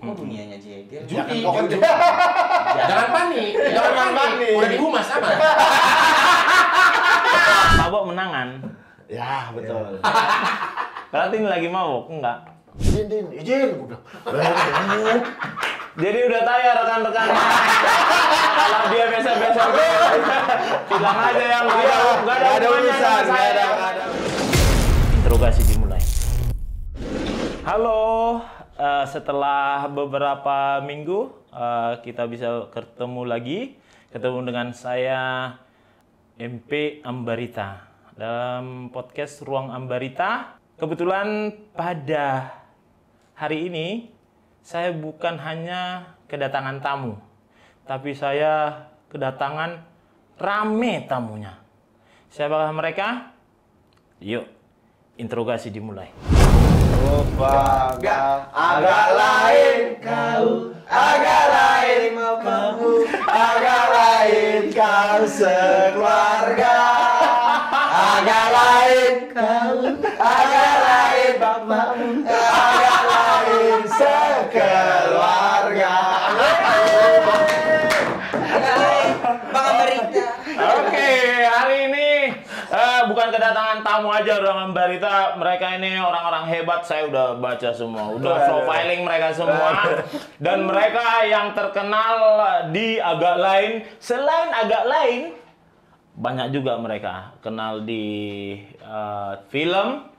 Kok dunianya Jegel? Judi. Jangan panik. Jangan panik. Udah dihumas sama. Mabok menangan. Ya, betul. Berarti ini lagi mabok, enggak? Izin udah. Jadi udah tahu ya rekan-rekan. Kalau dia biasa-biasa bilang aja yang enggak ada urusan, enggak ada. Interogasi dimulai. Halo, setelah beberapa minggu kita bisa ketemu dengan saya MP Ambarita dalam podcast Ruang Ambarita. Kebetulan pada hari ini saya bukan hanya kedatangan tamu, tapi saya kedatangan rame tamunya. Siapakah mereka? Yuk, interogasi dimulai. Agak lain kau, agak lain kamu, agak lain kau sekeluarga. Agak lain kau, agak lain bapakmu, agak lain sekeluarga. Agak lain, Bang Ambarita. Oke, hari ini bukan kedatangan tamu aja Ruang Ambarita. Mereka ini orang-orang hebat, saya udah baca semua, udah profiling mereka semua. Dan mereka yang terkenal di agak lain, selain agak lain, banyak juga mereka kenal di film,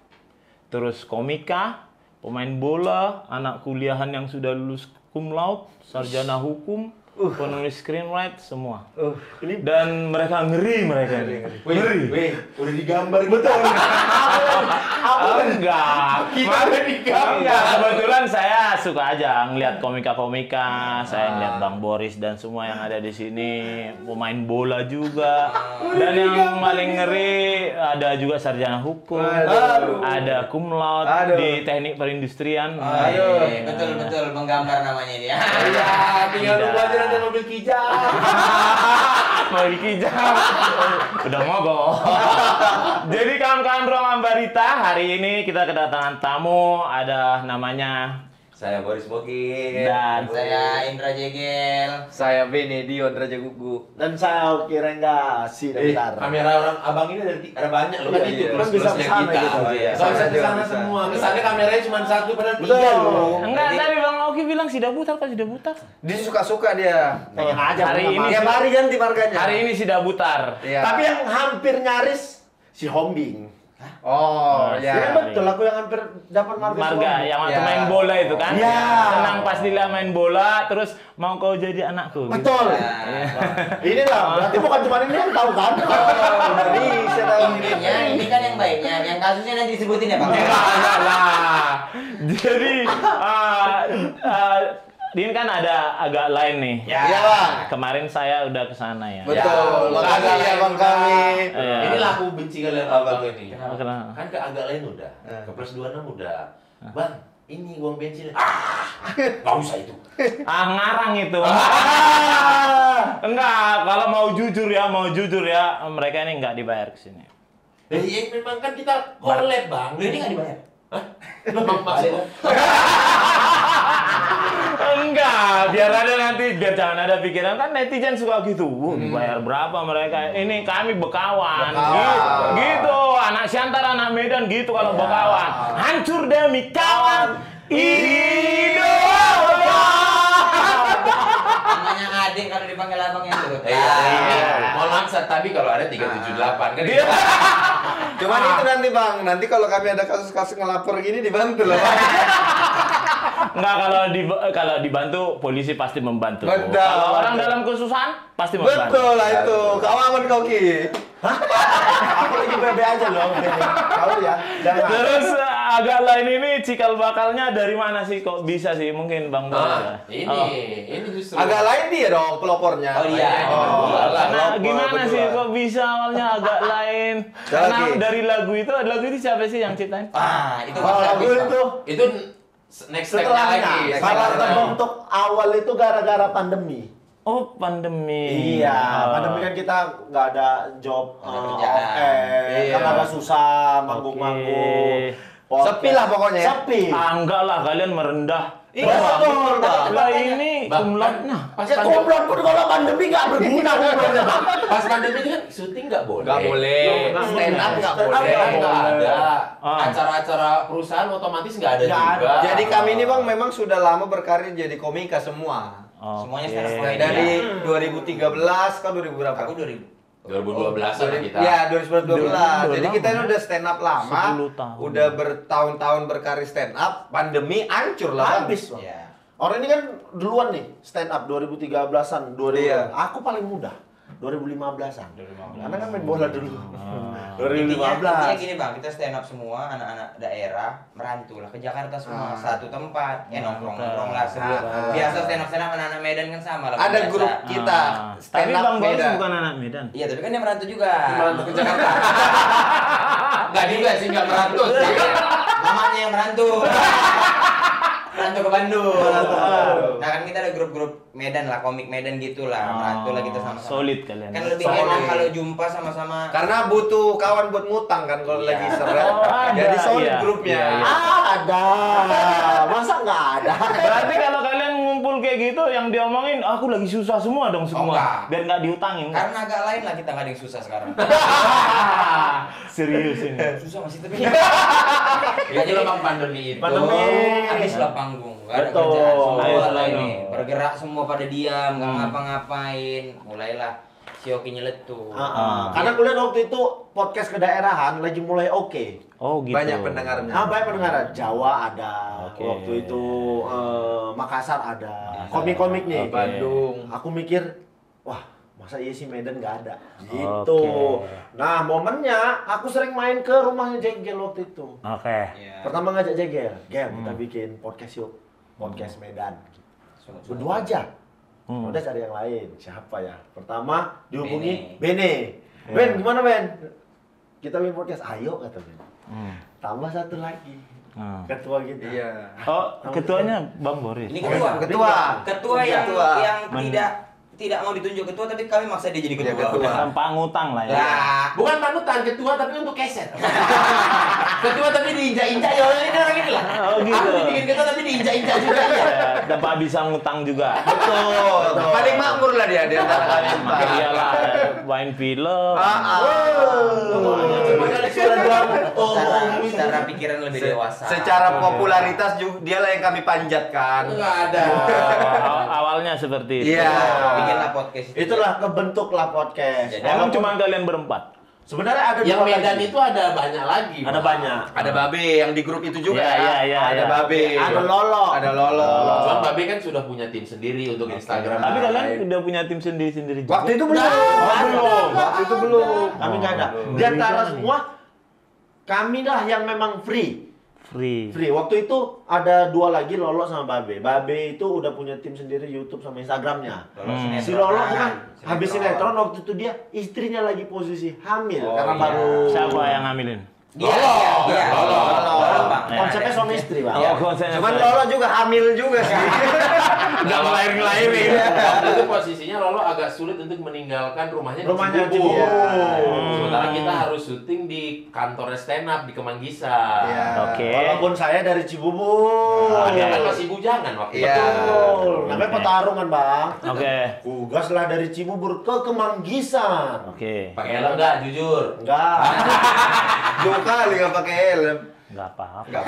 terus komika, pemain bola, anak kuliahan yang sudah lulus cum laude, sarjana hukum, penulis screenwrite, semua. Dan mereka ngeri. Wih, udah digambar Betul. Enggak. Kita udah digambar. Enggak, kebetulan saya suka aja ngeliat komika-komika, saya ngeliat Bang Boris dan semua yang ada di sini, pemain bola juga. Dan yang paling ngeri ada juga sarjana hukum, ada cum laude di teknik perindustrian. Betul, menggambar namanya dia. Iya, tinggal nunggu aja nanti mobil kijang. Mobil kijang. Udah mogok. Jadi kawan-kawan Ruang Ambarita, hari ini kita kedatangan tamu, ada namanya Saya Boris Bokin. dan Saya Indra Jegel. Saya Benedio Raja Gugu. Dan saya Oki Rengga si Dentar. Kamera orang abang ini ada banyak loh kan, itu Kan bisa plus-plusnya kesana kita. gitu. Soalnya Bisa, kesana bisa. semua. Kesannya kameranya cuma satu padahal Betul. tiga loh. enggak, tadi Bang Oki bilang sudah butar, kok sudah butar? Dia suka-suka dia. Aja Hari ini Tiap hari ganti marganya. Hari ini sudah butar. Iya. Tapi yang hampir nyaris si Hombing. Oh, Iya. Ya ya. betul, aku yang hampir dapat Marga yang waktu Ya. main bola itu kan? Iya. Senang pas dilihat main bola, terus mau kau jadi anakku. gitu. Betul. Inilah, berarti bukan cuma ini yang tahu kan? Udah bisa tahu Ini kan yang baiknya, yang kasusnya nanti disebutin ya Bang. Enggak lah. Jadi ini kan ada agak lain nih. Iya, Bang. Kemarin saya udah ke sana ya. Betul. Makasih ya Bang kami. Iya. Inilah aku benci kalian abang ini. Kenapa? Kan ke agak lain udah, ke plus 26 udah. Bang, ini uang bensin. Nggak usah itu. Ngarang itu. Enggak, kalau mau jujur ya, mereka ini nggak dibayar ke sini. Iya, memang kan kita collab, Bang. Lu ini nggak dibayar? Memang maksudnya. Enggak, biar jangan ada pikiran kan netizen suka gitu. Dibayar berapa mereka? Ini kami bekawan. Gitu, anak Siantar, anak Medan gitu kalau bekawan. Hancur demi kawan. Namanya adik kalau dipanggil abangnya itu. Iya. Mohon maaf, Sat, tapi kalau ada 378 kan. Cuman itu nanti Bang, nanti kalau kami ada kasus-kasus ngelapor gini dibantu loh. Enggak, kalau dibantu polisi pasti membantu. Betul. Kalau orang dalam kesusahan pasti membantu. Betul lah itu. Kau aman kau Ki. Aku lagi BB aja loh. Tahu ya? Jangan. Terus agak lain ini cikal bakalnya dari mana sih kok bisa sih? Mungkin Bang Boris ya? Ini justru. Agak lain dia dong pelopornya. Oh iya. Karena pelopor gimana berdua. sih kok bisa awalnya agak lain? Karena dari lagu itu siapa sih yang ciptain? Itu Kalau lagu itu Itu next step-nya lagi. setelahnya, kalau terbentuk awal itu gara-gara pandemi. Oh, pandemi. Iya, pandemi kan kita nggak ada job, kerjaan. Iya. kan agak susah manggung-manggung. Sepi lah pokoknya ya. Sepi. Enggak lah, kalian merendah. Iya betul. Tapi Lah ini Bang, kumlotnya. pas Ya pandemi, goblok pun kalau pandemi nggak berguna kumlotnya, Bang. pas pandemi itu kan syuting nggak boleh. Nggak boleh. Stand up nggak Stand up boleh. nggak ada. Ah. Acara-acara perusahaan otomatis nggak ada Nggak juga. ada. Jadi kami ini Bang memang sudah lama berkarir jadi komika semua. Semuanya Oke. stand up comedy. Dari 2013 kan 2000 berapa? Aku 2000. 2012 an kita. Ya, 2012. Jadi lama. kita ini udah stand up lama. 10 tahun. Udah bertahun-tahun berkarir stand up. Pandemi hancur lah, Bang. Habis, Bang. Iya. Orang ini kan duluan nih, stand up 2013-an, 2000. Iya. Aku paling muda, 2015-an. Karena kan main bola dulu. Intinya 2015. gini bang, kita stand up semua anak-anak daerah merantau lah ke Jakarta semua satu tempat, nongkrong lah sebelum biasa stand up anak-anak Medan kan sama lah. Ada biasa. grup kita Tapi stand up Bang Boris beda. bukan anak Medan. Iya tapi kan dia merantau juga. Merantau ke Jakarta. Nggak juga sih, nggak merantau sih. Namanya yang merantau. Merantau ke Bandung. Nah kan kita ada grup-grup Medan lah, komik Medan gitu lah, merantau lah kita sama-sama. Solid kalian. Kan lebih Solid. enak kalau jumpa sama-sama. Karena butuh kawan buat ngutang kan kalau Iya. lagi seret. Oh, ada, Jadi solid iya. grupnya. Iya, iya. Ada. Masa nggak ada? Berarti kalau kalian ngumpul kayak gitu, yang diomongin, aku lagi susah semua dong semua. enggak. Biar nggak diutangin. Karena agak lain lah kita nggak ada yang susah sekarang. Serius ini. Susah masih tapi. Itu memang pandemi itu. Pandemi. Habis lah panggung, nggak ada Betul. kerjaan semua Ayo, lah ayo. ini. Bergerak semua pada diam, nggak ngapa-ngapain. Mulailah si Oki nyeletuk. Karena kuliah waktu itu podcast kedaerahan lagi mulai oke. Oh gitu. Banyak pendengarnya. Banyak pendengaran. Jawa ada, Oke. waktu itu Makassar ada, komik-komik nih. Oke. Bandung. Aku mikir, wah masa iya sih Medan nggak ada? Gitu. Oke. Nah momennya aku sering main ke rumahnya Jegel waktu itu. Oke. Iya. Pertama ngajak Jegel, Gel kita bikin podcast yuk, podcast Medan. Berdua aja. Udah cari yang lain. Siapa ya? Pertama dihubungi Bene. Ben, gimana Ben? Kita bikin podcast. Ayo kata Ben. Tambah satu lagi. Ketua kita. Iya. Oh, ketuanya Bang Boris. Ini ketua. Ketua. Ketua yang Ketua. yang tidak mau ditunjuk ketua tapi kami maksa dia jadi Iya, ketua. ketua. Tanpa ngutang lah ya. Ya. Bukan panutan, ketua tapi untuk keset. Ketua tapi diinjak-injak ya orang ini orang ini lah. Oh, gitu. Aku dibikin ketua tapi diinjak-injak juga ya. Tanpa bisa ngutang juga. Betul. Paling makmur lah dia di antara kalian. Iyalah, main film. Cuma kali suara doang. Secara pikiran lebih dewasa. Secara popularitas juga dialah yang kami panjatkan. Enggak ada. Awalnya seperti itu. Iya. Bikinlah podcast itu. Itulah kebentuklah podcast. Jadi, Emang cuma kalian berempat? Sebenarnya ada Yang dua Medan lagi. itu ada banyak lagi. Ada Bang. banyak. Ada Babe yang di grup itu juga. Iya. Ada Babe. Ada Lolo. Ada Lolo. Cuman Babe kan sudah punya tim sendiri untuk Instagram. Tapi kalian udah punya tim sendiri-sendiri juga? Waktu itu belum. Waktu itu belum. Kami nggak ada. Di antara semua kami dah yang memang free. Free. Waktu itu ada dua lagi, Lolo sama Babe. Babe itu udah punya tim sendiri YouTube sama Instagramnya. Si Lolo bukan habis sinetron waktu itu dia istrinya lagi posisi hamil karena iya. baru. Siapa yang ngambilin? Dia. Lolo. Bang. Konsepnya suami istri, Bang. Oh, konsepnya. Cuman Lolo juga hamil juga sih. nggak ngelahirin. Waktu itu posisinya Lolo agak sulit untuk meninggalkan rumahnya di Rumahnya Cibubur. Cibubur. Sementara kita harus syuting di kantornya stand up di Kemanggisa. Iya. Oke. Walaupun saya dari Cibubur. Dia kan masih bujangan waktu Iya. itu. Betul. Namanya pertarungan, Bang. Oke. Tugaslah dari Cibubur ke Kemanggisan. Oke. Pakai helm nggak? Jujur. Enggak. Jauh kali nggak pakai helm. Nggak apa-apa.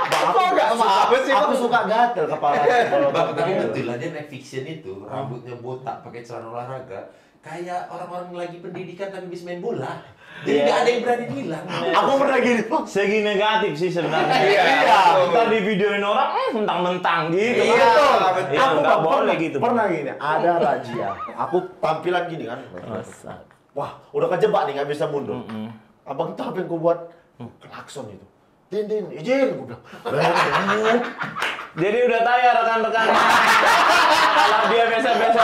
Nggak apa-apa sih, Aku Bang. suka gatel kepala. kalau Bang, pakai tapi helm. betul lah dia naik fiction itu, rambutnya botak, pakai celana olahraga, kayak orang-orang lagi pendidikan tapi bisa main bola. Jadi Iya. nggak ada yang berani bilang. Aku pernah gini, Bang. Segi negatif sih sebenarnya. Iya. Kita di videoin orang, mentang-mentang gitu. Iya, Betul. Iya, Aku nggak Bang, boleh gitu. Pernah gini, ada razia. Aku tampilan gini kan. Masa. Wah, udah kejebak nih, nggak bisa mundur. Abang tahu apa yang gue buat? Klakson itu. Din, izin, gue bilang. Jadi udah tahu ya rekan-rekan. Kalau dia biasa-biasa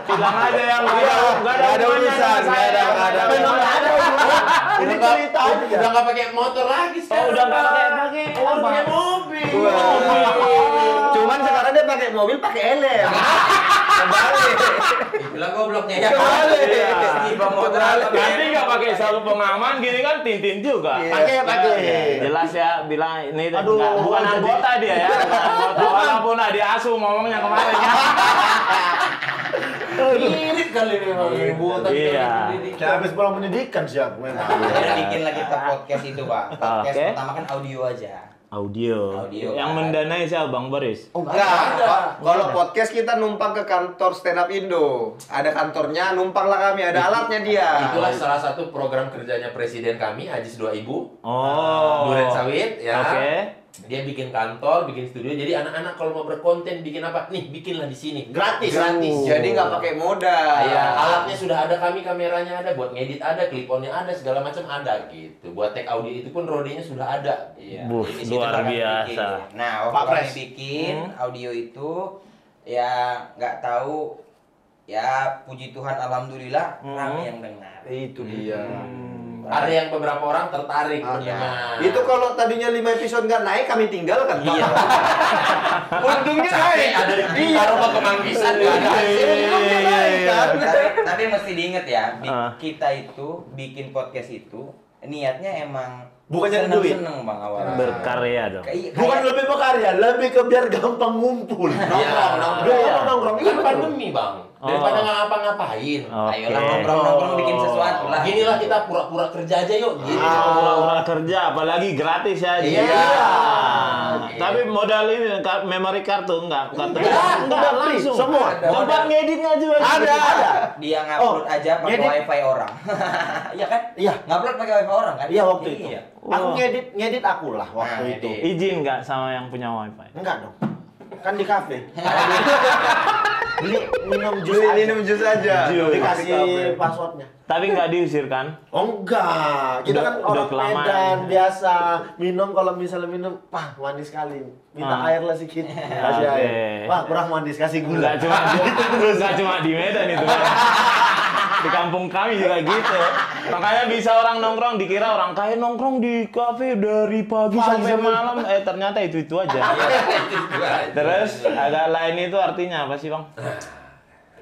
bilang aja yang nggak ada hubungannya urusan, sama saya. nggak ada. Memang nggak ada hubungan. Ini cerita aja. Udah nggak pakai motor lagi Oh, sekarang. udah nggak pakai Oh, udah pakai apa? mobil. Cuman sekarang dia pakai mobil pakai helm. Kembali. Itulah gobloknya ya. Kembali. Tiba motor Nanti nggak pakai sarung pengaman gini kan tintin juga. Pakai. Jelas ya bilang ini Aduh, bukan jadi- anggota dia ya. Bukan anggota. Walaupun dia asu ngomongnya kemarin ya. Mirip kali memang botak. Iya. Saya habis pulang pendidikan siap memang. Jadi bikin lagi kita podcast itu, Pak. Podcast Oke. pertama kan audio aja. Audio. Audio, Yang kan. mendanai siapa Bang Boris? Enggak, kalau podcast kita numpang ke kantor Stand Up Indo. Ada kantornya, numpanglah kami, ada alatnya dia. Itulah salah satu program kerjanya presiden kami, Ajis 2000. Oh. Duren Sawit ya. Oke. Dia bikin kantor, bikin studio. Jadi anak-anak kalau mau berkonten bikin apa? Nih, bikinlah di sini. Gratis. Jadi nggak pakai modal. Ya, alatnya sudah ada, kami kameranya ada, buat ngedit ada, clip-onnya ada, segala macam ada gitu. Buat take audio itu pun rodenya sudah ada. Iya. Buh, Jadi di situ luar kami biasa. bikin. Nah, waktu Pak kami Pres. bikin audio itu ya nggak tahu ya puji Tuhan alhamdulillah ramai yang dengar. Itu dia. Ada yang beberapa orang tertarik Ada. mendengar. Itu kalau tadinya 5 episode nggak naik, kami tinggalkan. Iya. Untungnya Capek naik. ada di Aroma Kemanggisan nggak ada hasil. Untungnya naik kan. Tapi mesti diingat ya, Ah. kita itu bikin podcast itu niatnya emang Bukan nyari duit. seneng Bang awalnya. Berkarya dong. Bukan lebih berkarya, lebih ke biar gampang ngumpul. Nongkrong, Biar nongkrong. Kan pandemi bang, daripada nggak ngapa-ngapain. Oke. Ayolah nongkrong-nongkrong bikin sesuatu lah. Ginilah kita pura-pura kerja aja yuk. Gitu. Pura-pura kerja, apalagi gratis ya. Iya. Tapi modal ini memory kartu enggak? Enggak, langsung. semua. Tempat ngeditnya juga. Ada. Dia ngupload aja pakai ngedit. wifi orang. Iya kan? Iya. Ngupload pakai wifi orang kan? Iya waktu itu. Iya. Aku ngedit aku lah waktu Nah, itu. ngedit. Izin enggak sama yang punya wifi? Enggak dong. Kan di kafe. Beli minum jus Beli aja. minum jus aja. Dikasih passwordnya. Tapi enggak diusir kan? Oh enggak, kita kan Udah orang kelamaan. Medan biasa minum kalau misalnya minum, wah manis sekali, minta Ah. air lah sedikit, kasih Oke. air, wah kurang manis kasih gula. Enggak cuma di Medan itu kan. Di kampung kami juga gitu. Makanya bisa orang nongkrong dikira orang kaya nongkrong di kafe dari pagi sampai malam, ternyata itu aja. Terus agak lain itu artinya apa sih, Bang?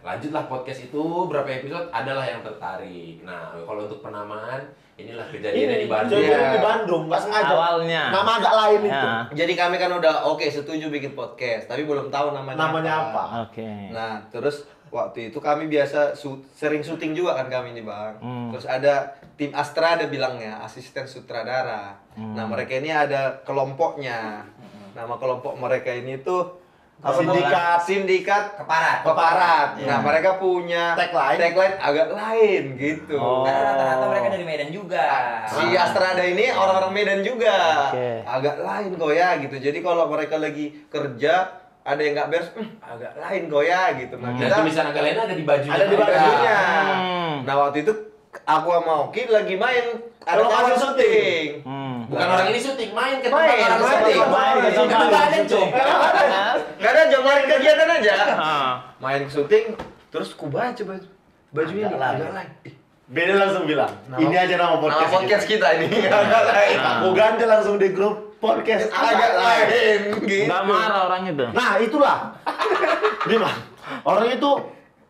Lanjutlah podcast itu berapa episode adalah yang tertarik. Nah, kalau untuk penamaan inilah kejadiannya di Bandung. Jadi di Bandung, nggak sengaja. Awalnya. Nama agak lain itu. Ya. Jadi kami kan udah oke setuju bikin podcast, tapi belum tahu namanya. Namanya apa? Oke. Nah, terus waktu itu kami biasa sering syuting juga kan kami nih bang. Terus ada tim Astra ada bilangnya asisten sutradara. Nah mereka ini ada kelompoknya. Nama kelompok mereka ini tuh sindikat keparat. Nah mereka punya tagline agak lain gitu. Oh. Karena rata-rata mereka dari Medan juga. Si Astrada ini orang-orang Medan juga. Oke. Agak lain kok ya gitu. Jadi kalau mereka lagi kerja ada yang nggak beres, agak lain kok ya gitu. Nah, Dan tulisan agak lain ada di bajunya. ada di bajunya. Hmm. Nah waktu itu aku sama Oki lagi main ada Lokasi orang syuting. Bukan orang ini syuting, main ke tempat Main, orang main, syuting. main ke Itu tempat nggak ada, Cok. Gak ada jam lari kegiatan aja. Ah. Main syuting, terus ku baca bajunya nih, agak lain. Ih, Beda langsung bilang, ini aja nama nama podcast. podcast kita ini agak lain. Aku ganti langsung di grup podcast Agak lain gitu. Nggak marah orang itu. Nah itulah, Bima, orang itu.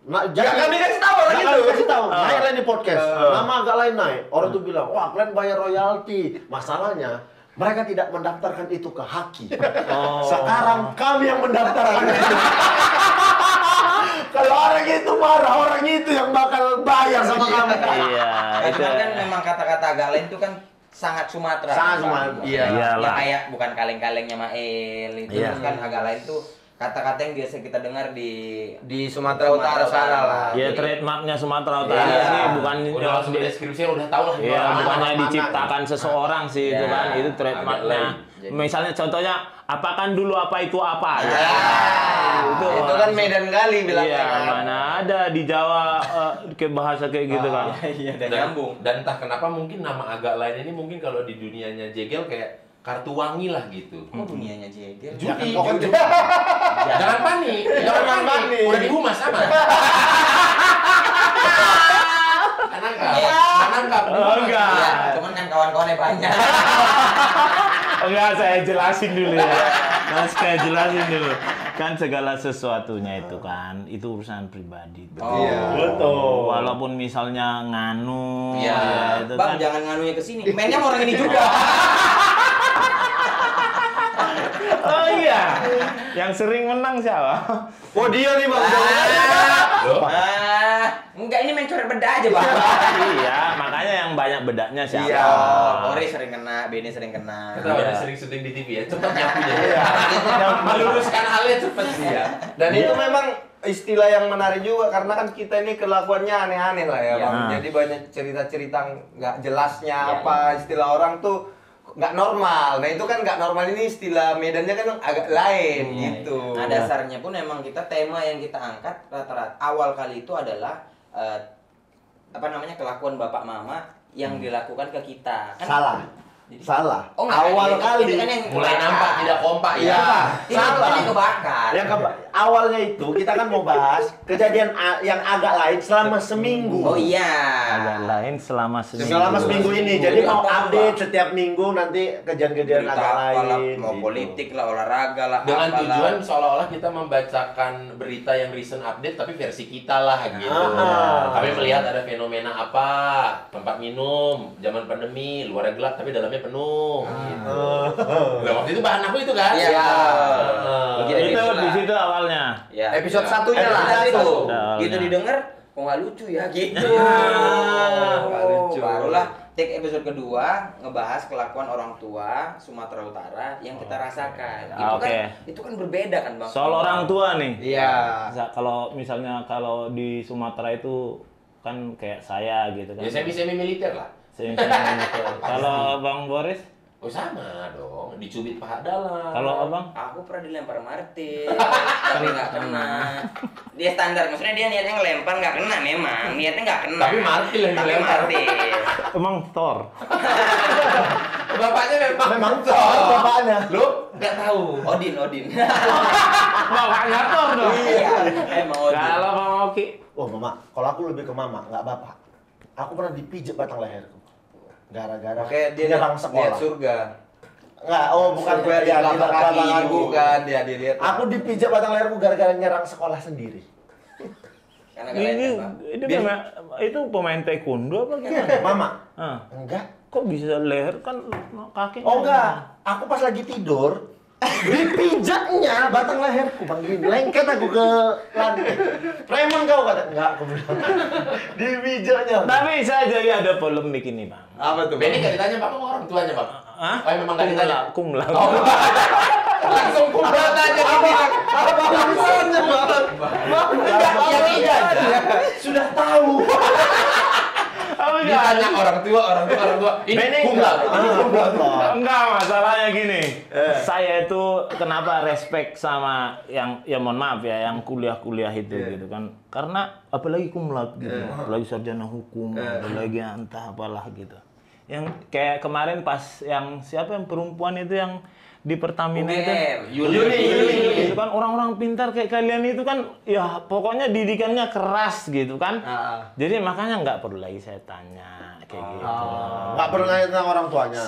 Nah, Gak kami kasih tahu orang Nggak itu. kami kasih tahu, naik lain di podcast. Nama agak lain naik. Orang tuh bilang, wah kalian bayar royalti. Masalahnya, mereka tidak mendaftarkan itu ke Haki. Sekarang kami yang mendaftarkan itu. Kalau orang itu marah, orang itu yang bakal bayar sama kami. Iya, itu. Cuman kan memang kata-kata agak lain itu kan sangat Sumatera. Sangat Bang. Sumatera. Iya. Ya Iyalah. kayak bukan kaleng-kalengnya Mael itu Iya. terus kan agak lain tuh kata-kata yang biasa kita dengar di Sumatera Utara sana lah. Ya trademarknya Sumatera Utara Iya. sih, bukan Udah langsung di deskripsinya udah tahu lah. Iya, orang bukannya mana. diciptakan seseorang sih itu Ya, kan, itu agak trademarknya. lain. Misalnya contohnya, apakan dulu apa itu apa. Ya. Itu kan Medan kali bilangnya. Iya, kan. mana ada di Jawa ke bahasa kayak gitu kan. Iya, dan Dan, nyambung. dan entah kenapa mungkin nama agak lain ini mungkin kalau di dunianya Jegel kayak kartu wangi lah gitu. Kok dunianya jegel? Judi, pokoknya judi. Jangan panik, jangan panik. Udah dihumas sama. Menangkap. Oh, enggak. Iya, cuman kan kawan-kawannya banyak. Enggak, saya jelasin dulu ya. Saya jelasin dulu. Kan segala sesuatunya itu kan, itu urusan pribadi. Oh, Betul. Walaupun misalnya nganu, Iya, ya, itu Bang kan. jangan nganunya ke sini. Mainnya sama orang ini juga. Oh iya. Yang sering menang siapa? Oh dia nih Bang. Enggak, ini main coret bedak aja, Bang. Iya, makanya yang banyak bedaknya siapa? Iya. Ori sering kena, Beni sering kena. Kita udah sering syuting di TV ya, cepet nyapunya. Yang meluruskan halnya cepet sih ya. Dan itu memang istilah yang menarik juga karena kan kita ini kelakuannya aneh-aneh lah ya, Iya. Bang. Jadi banyak cerita-cerita nggak jelasnya Iya, apa istilah orang tuh nggak normal. Nah itu kan nggak normal, ini istilah Medannya kan agak lain gitu. Nah, dasarnya pun emang kita tema yang kita angkat rata-rata awal kali itu adalah kelakuan bapak mama yang dilakukan ke kita. Kan Salah. Salah. Oh, enggak, Awal itu kali. kan yang Mulai kebakar. nampak tidak kompak ya. Iya. Ini Salah. kan yang kebakar. Awalnya itu kita kan mau bahas kejadian yang agak lain selama seminggu. Oh iya. Agak lain selama seminggu. Selama seminggu ini. Jadi mau Apa-apa. update setiap minggu nanti kejadian-kejadian Berita agak apalah, lain. mau gitu. politik lah, olahraga lah, Dengan apalah. tujuan seolah-olah kita membacakan berita yang recent update tapi versi kita lah gitu. Kami melihat ada fenomena apa, tempat minum, zaman pandemi, luarnya gelap tapi dalamnya penuh. Gitu. Nah, waktu itu bahan aku itu kan? Iya. Begitu Itu itulah. di situ awalnya. Ya. Episode satunya lah. Episode itu. Awalnya. Gitu didengar, kok nggak lucu ya gitu. Nggak lucu. Barulah take episode kedua ngebahas kelakuan orang tua Sumatera Utara yang kita rasakan. Itu Oke. kan itu kan berbeda kan, Bang. Soal orang tua nih. Iya. Kalau misalnya kalau di Sumatera itu kan kayak saya gitu kan. Ya semi-semi militer lah. Semi-semi gitu. Kalau Bang Boris, Oh sama dong, dicubit paha dalam. kalau Abang Aku pernah dilempar martil, tapi nggak kena. Dia standar, maksudnya dia niatnya ngelempar nggak kena memang, niatnya nggak kena. Tapi martil yang Tapi dilempar. martil. emang Thor. Bapaknya Memang Thor bapaknya. Lu nggak tahu. Odin. Bapaknya Thor dong. Iya, emang Odin. Kalau Bang Oki, Oh mama, kalau aku lebih ke mama, nggak bapak. Aku pernah dipijit batang leherku. Gara-gara Oke, dia nyerang lihat sekolah. surga. Nggak, oh bukan Surga di ya, di telapak kaki belakang ibu aku. kan, dia dilihat. Aku dipijat batang leherku gara-gara nyerang sekolah sendiri. Karena ini kelihatan, Bang. itu pemain taekwondo apa gimana? Mama, Hah, enggak. kok bisa leher kan kaki? Oh enggak, aku pas lagi tidur dipijatnya batang leherku bang gini, lengket aku ke lantai. Preman kau kata enggak, aku bilang. Dipijatnya. Tapi saya jadi ada polemik ini Bang. Apa tuh? Benny nggak ditanya Bang sama orang tuanya Bang? Hah? Oh memang nggak ditanya? Kumla. Langsung kumlat aja dia. Apa alasannya bang? Yang iya Sudah tahu. ditanya orang tua. Ini Benny kumlat. Enggak, masalahnya gini. Saya itu kenapa respect sama yang ya mohon maaf ya yang kuliah-kuliah itu gitu kan. Karena apalagi kumlat gitu. Apalagi sarjana hukum, apalagi entah apalah gitu. Yang kayak kemarin pas yang siapa yang perempuan itu yang di Pertamina itu UGM. Yuli. itu kan orang-orang pintar kayak kalian itu kan ya pokoknya didikannya keras gitu kan. Jadi makanya nggak perlu lagi saya tanya kayak gitu. Enggak perlu nanya tentang orang tuanya.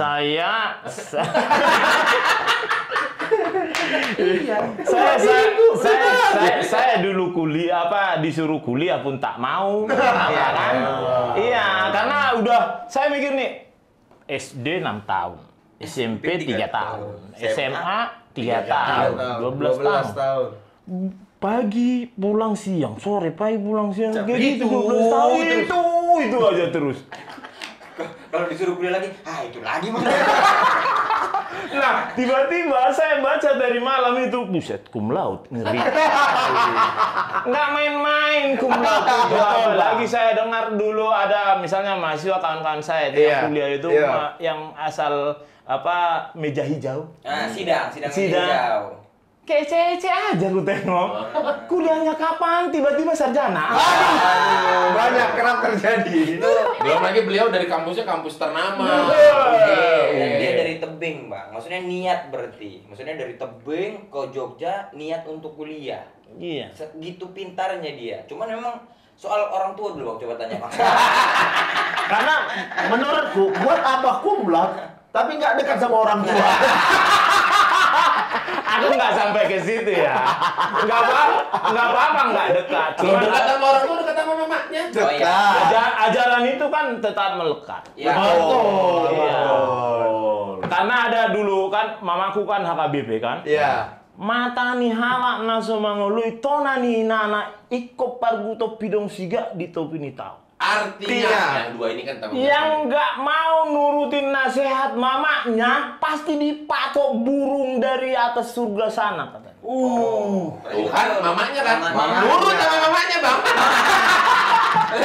Saya dulu kuliah disuruh kuliah pun tak mau. Iya kan? Iya, karena udah saya mikir nih SD 6 tahun, SMP 3 tahun, SMA 3 tahun, 12 tahun. Pagi pulang siang, sore pagi pulang siang, kayak gitu 12 tahun itu aja terus. Kalau disuruh kuliah lagi, itu lagi Bang. Nah, tiba-tiba saya baca dari malam itu, buset, cum laude, ngeri. Nggak main-main cum laude itu. Apalagi saya dengar dulu ada misalnya mahasiswa kawan-kawan saya di kuliah itu yang asal meja hijau. Nah, sidang Sidang. hijau. Kayak cece aja lu tengok. Kuliahnya kapan? Tiba-tiba sarjana. Banyak kerap terjadi. Belum lagi beliau dari kampusnya kampus ternama. Dan dia dari tebing, Bang. Maksudnya niat berarti. Maksudnya dari tebing ke Jogja niat untuk kuliah. Iya. Segitu pintarnya dia. Cuman memang soal orang tua dulu Bang, coba tanya Bang. Karena menurutku buat apa kumlat tapi nggak dekat sama orang tua. Aku nggak sampai ke situ ya. Nggak apa-apa nggak dekat. Kalau Cuman dekat sama orang tua, dekat sama mamanya. Oh iya. ajaran itu kan tetap melekat. Iya. Betul. Iya. karena ada dulu kan mamaku kan HKBP kan. Iya. Mata ni halak na semangolui tona ni nana iko parguto pidong siga di topi ni tau. Artinya yang dua ini kan tanggung Yang nggak mau nurutin nasihat mamanya pasti dipatok burung dari atas surga sana katanya. Tuh kan mamanya kan. Mamanya. Nurut sama mamanya, Bang.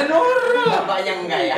Nurut. Bapaknya enggak ya?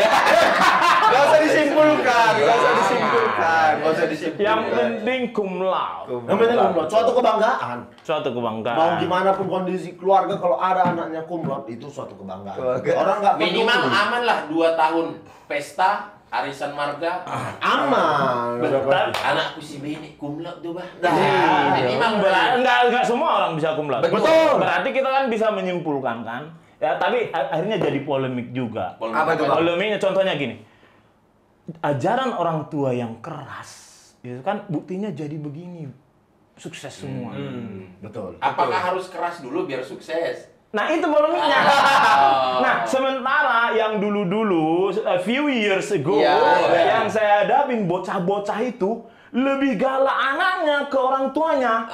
Gak usah disimpulkan, gak usah disimpulkan, gak usah disimpulkan. Yang penting cum laude. Yang penting kumlot, suatu kebanggaan. Suatu kebanggaan. Mau gimana pun kondisi keluarga, kalau ada anaknya kumlot itu suatu kebanggaan. Keluarga. Orang nggak Minimal peduli. aman lah 2 tahun pesta arisan marga. Aman. Bentar. Anakku si Bene kumlot tuh, Bang. Nah, Minimal Enggak semua orang bisa cum laude. Betul. Berarti kita kan bisa menyimpulkan kan. Ya, tapi akhirnya jadi polemik juga. Apa itu, Bang? Polemiknya contohnya gini. Ajaran orang tua yang keras itu kan buktinya jadi begini. Sukses semua. Betul. Apakah harus keras dulu biar sukses? Nah, itu polemiknya. Nah, sementara yang dulu-dulu a few years ago yang saya hadapin bocah-bocah itu lebih galak anaknya ke orang tuanya.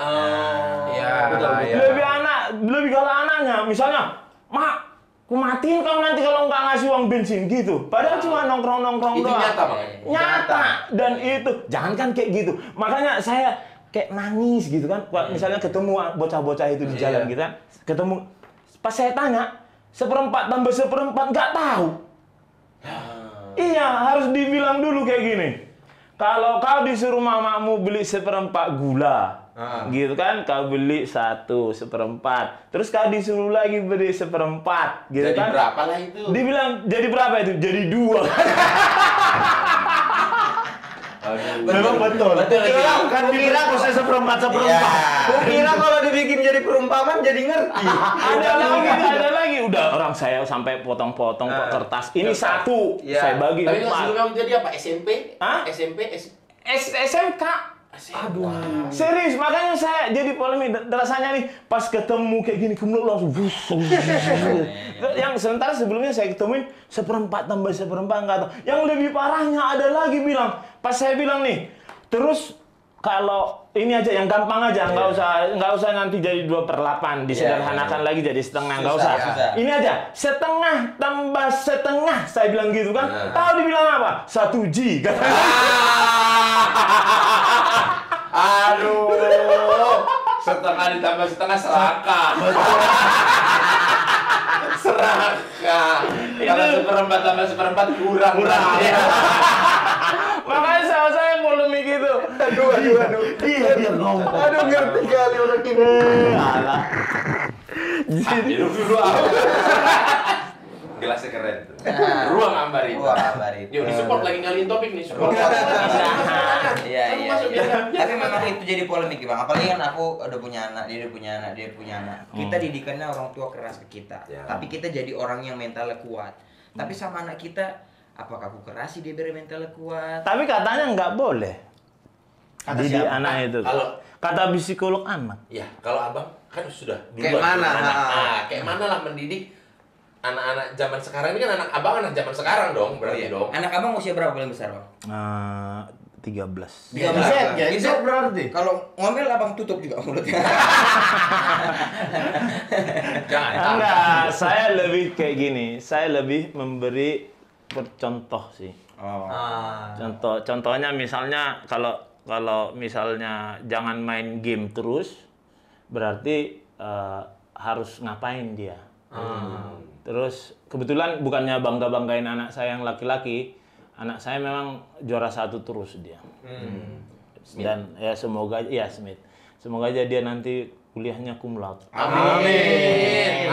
Lebih galak anaknya. Misalnya, "Mak, ku matiin kau nanti kalau nggak ngasih uang bensin," gitu. Padahal cuma nongkrong-nongkrong Itu doang. nyata, Bang. Nyata. Dan itu jangankan kayak gitu. Makanya saya kayak nangis gitu kan. Misalnya ketemu bocah-bocah itu di jalan gitu kan. Ketemu, pas saya tanya, 1/4 tambah 1/4 nggak tahu. Iya, harus dibilang dulu kayak gini. Kalau kau disuruh mamamu beli 1/4 gula, gitu kan, kau beli 1/4. Terus kau disuruh lagi beli 1/4, gitu Jadi kan. berapa lah itu? Dibilang jadi berapa itu? Jadi 2. Memang betul. Betul lagi. Kan kira aku saya 1/4. Kira kalau dibikin jadi perumpamaan jadi ngerti. ada lagi. Udah orang saya sampai potong-potong kok kertas. Ini satu, Iya. saya bagi Tapi 4. sebelumnya jadi apa? SMP? Hah? SMP? SMK. Aduh. Serius, makanya saya jadi polemik. Rasanya nih, pas ketemu kayak gini, kemudian langsung yang sementara sebelumnya saya ketemuin 1/4 tambah 1/4 nggak tahu. Yang lebih parahnya ada lagi bilang, pas saya bilang nih, terus kalau ini aja yang gampang aja, nggak usah nanti jadi 2/8, disederhanakan lagi jadi setengah, nggak usah. Susah. Ini aja, setengah tambah setengah, saya bilang gitu kan. Tahu dibilang apa? 1G. Aduh. Setengah ditambah setengah serakah. Serakah. Kalau 1/4 tambah 1/4 kurang. Makanya saya polemik gitu. Aduh. Dia ngomong. Aduh, ngerti kali orang ini. Alah. Hidup dulu gelasnya keren tuh. Ruang ambar itu. Ruang ambar itu. Yuk, disupport lagi ngalihin topik nih. Support. Iya. Tapi memang itu jadi polemik, Bang. Apalagi kan aku udah punya anak, dia udah punya anak, dia punya anak. Kita didikannya orang tua keras ke kita. Tapi kita jadi orang yang mentalnya kuat. Tapi sama anak kita, apakah aku keras sih dia biar mentalnya kuat? Tapi katanya nggak boleh. Kata Didik siapa? anak itu. Kalau- Kata psikolog anak. Ya, kalau abang kan sudah Kayak duluan mana? punya anak. Nah, kayak mana lah mendidik anak-anak zaman sekarang ini kan anak abang anak zaman sekarang dong berarti dong. Anak abang usia berapa paling besar, Bang? 13. Tiga Set, ya, Itu set berarti. kalau ngomel abang tutup juga mulutnya. Jangan. Enggak, saya lebih kayak gini. Saya lebih memberi contoh sih. Oh. Contohnya misalnya kalau misalnya jangan main game terus, berarti harus ngapain dia. Terus kebetulan bukannya banggain anak saya yang laki-laki, anak saya memang juara 1 terus dia. Dan ya semoga Smith. Semoga aja dia nanti kuliahnya cum laude. Amin.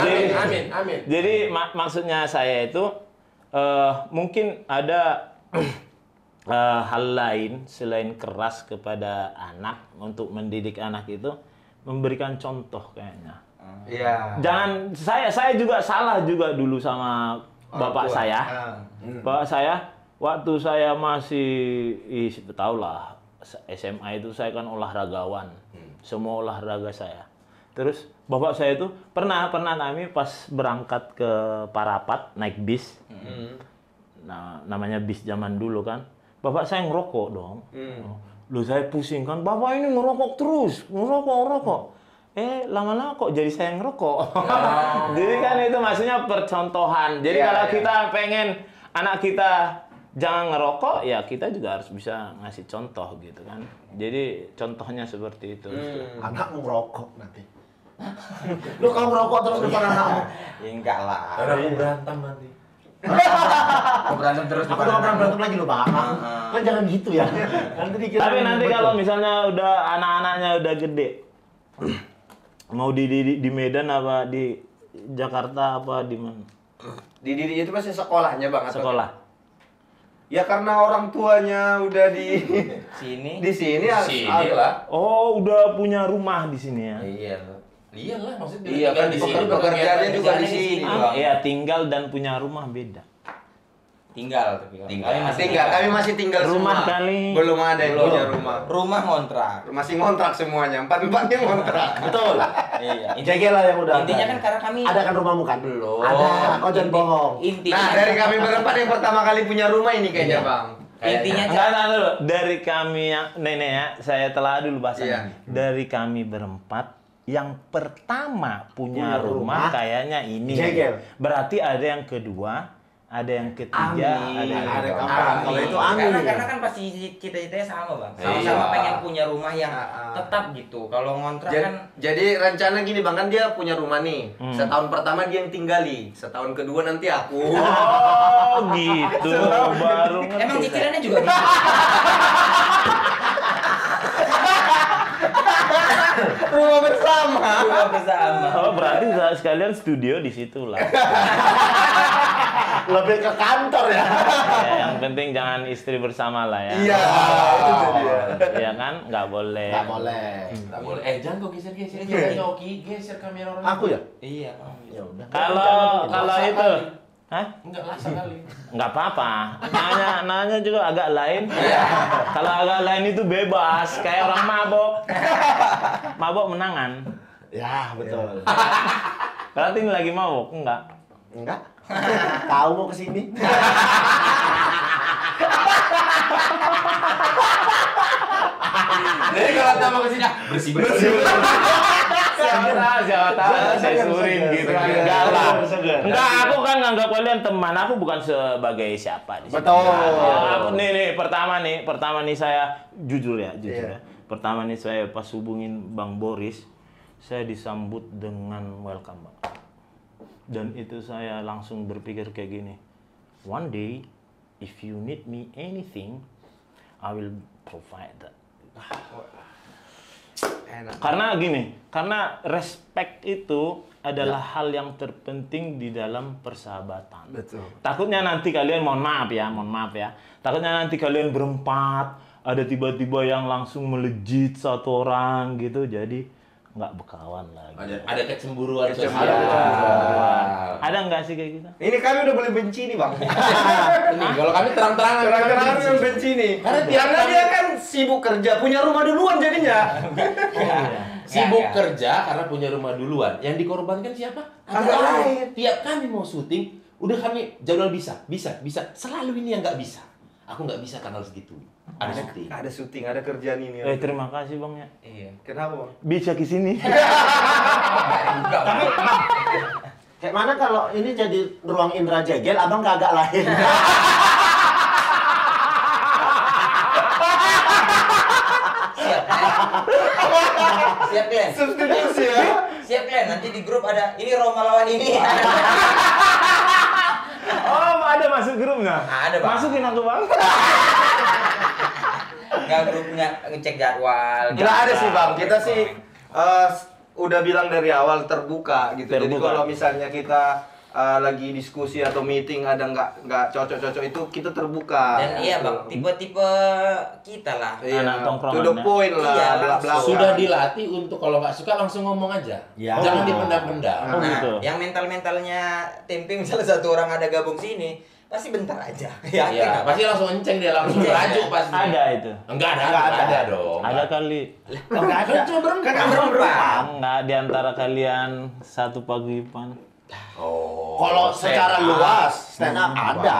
Jadi maksudnya saya itu mungkin ada hal lain selain keras kepada anak untuk mendidik anak itu memberikan contoh kayaknya. Iya. Jangan saya juga salah juga dulu sama bapak saya. Bapak saya waktu saya masih tahu lah SMA itu saya kan olahragawan. Semua olahraga saya. Terus bapak saya itu pernah kami pas berangkat ke Parapat naik bis. Nah, namanya bis zaman dulu kan. Bapak saya ngerokok dong. Loh saya pusing kan, bapak ini ngerokok terus, ngerokok. Lama-lama kok jadi saya ngerokok. Jadi kan itu maksudnya percontohan. Jadi kalau kita pengen anak kita jangan ngerokok, ya kita juga harus bisa ngasih contoh gitu kan. Jadi contohnya seperti itu. Anakmu ngerokok nanti. Lu kalau ngerokok terus depan anakmu. Ya enggak lah. Karena aku berantem nanti. Mau berantem terus Aku udah pernah berantem lagi lu, Pak. Kan jangan gitu ya. Nanti dikira. Tapi nanti kalau misalnya udah anak-anaknya udah gede, mau di Medan apa di Jakarta apa di mana? Dididiknya itu pasti sekolahnya Bang. atau- Sekolah. Ya karena orang tuanya udah di Sini. di sini Sini lah. Oh, udah punya rumah di sini ya? Iya. Iya lah, maksudnya Iya, kan di sini pekerjaannya juga di Kerjaannya sini. Bang. Iya, tinggal dan punya rumah beda. Tinggal tapi kalau Tinggal. kami masih Tinggal, kami masih tinggal Rumah semua. kali. Belum ada yang Belum. punya rumah. Rumah ngontrak. Masih ngontrak semuanya, empat-empatnya ngontrak. Betul. Iya. Jegel lah yang udah. Intinya kan karena kami Ada kan rumahmu kan? belum. Ada, kau jangan bohong. Intinya Nah, dari kami berempat yang pertama kali punya rumah ini kayaknya, Iya. Bang. Intinya Enggak dulu. Dari kami yang nenek ya, saya telah dulu bahasanya. Iya. Dari kami berempat yang pertama punya Punya rumah rumah, kayaknya ini. Jegel. Berarti ada yang kedua, ada yang ketiga, Amin. ada yang Ada keempat. kapan? Kalau itu amin. Karena kan pasti cita-citanya sama Bang. Sama-sama Iya. pengen punya rumah yang Ah. tetap gitu. Kalau ngontrak Jadi, kan jadi rencana gini Bang, kan dia punya rumah nih. Setahun pertama dia yang tinggali, setahun kedua nanti aku. Oh, gitu. Baru ngerti emang saya. cicilannya juga gitu. Rumah bersama. Rumah bersama. Oh, berarti sekalian studio di situ lah. Lebih ke kantor ya. Ya, yang penting jangan istri bersama lah ya. Iya, itu dia. Iya kan? Nggak boleh. Nggak boleh. Nggak boleh. Jangan kok geser-geser. Iya. Jangan Yogi, geser kamera orang. Aku ya? Iya. Ya udah. Kalau Maksa itu, kali. hah? Enggak lah sekali. Nggak apa-apa. Nanya juga agak lain. Kalau agak lain itu bebas, kayak orang mabok. Mabok menangan. Ya, betul. Berarti ini lagi mabok? Enggak. Enggak. Tahu mau kesini. Jadi kalau tamu ke sini bersih-bersih. Siapa tahu saya surin gitu. Enggak lah. Enggak, aku kan nganggap kalian teman. Aku bukan sebagai siapa di sini. Betul. Ya, aku pertama nih saya jujur ya. Pertama nih saya pas hubungin Bang Boris, saya disambut dengan welcome, Bang. Dan itu saya langsung berpikir kayak gini. One day, if you need me anything, I will provide that. Enak. Karena respect itu adalah hal yang terpenting di dalam persahabatan. Betul. Takutnya nanti kalian, mohon maaf ya. Takutnya nanti kalian berempat, ada tiba-tiba yang langsung melejit satu orang gitu, jadi nggak berkawan lagi. Ada kecemburuan sosial. Ada nggak sih kayak gitu? Ini kami udah boleh benci nih, Bang. Ini kalau kami terang-terangan. Terang-terangan yang benci nih. Karena dia kan sibuk kerja, punya rumah duluan jadinya. Sibuk Ya. kerja karena punya rumah duluan. Yang dikorbankan siapa? Agak lain. Tiap kami mau syuting, udah kami jadwal bisa. Selalu ini yang nggak bisa. Aku nggak bisa tanggal segitu. Ada syuting. Ada syuting, ada kerjaan ini. Terima kasih Bang ya. Iya. Kenapa, Bang? Bisa ke sini. Tapi kayak mana kalau ini jadi ruang Indra Jegel, abang nggak agak lain. Siap Glenn. Substitusi ya. Siap Glenn. Nanti di grup ada ini Roma lawan ini. Oh, ada masuk grupnya? Ada, Bang. Masukin aku Bang. Nggak grupnya ngecek jadwal. Nggak ada sih, Bang. Kita sih udah bilang dari awal terbuka gitu. Jadi Terbuka. kalau misalnya kita lagi diskusi atau meeting ada nggak cocok-cocok itu kita terbuka. Dan iya Bang, tipe-tipe kita lah. Iya, Anak tongkrongan to the ya. point lah, Iya, belak-belakan. Sudah dilatih untuk kalau nggak suka langsung ngomong aja. Ya. Jangan dipendam-pendam. Oh, Nah, gitu. yang mental-mentalnya tempe misalnya satu orang ada gabung sini, pasti bentar aja. Yakin Iya, apa? pasti langsung enceng dia langsung Enceng, merajuk ya. pasti. Ada itu. Enggak Nggak ada. ada dong. Ada kali. Nggak ada. Cuma berempat. Kan berempat. Enggak di antara kalian satu paguyuban. Kalau secara luas stand up ada.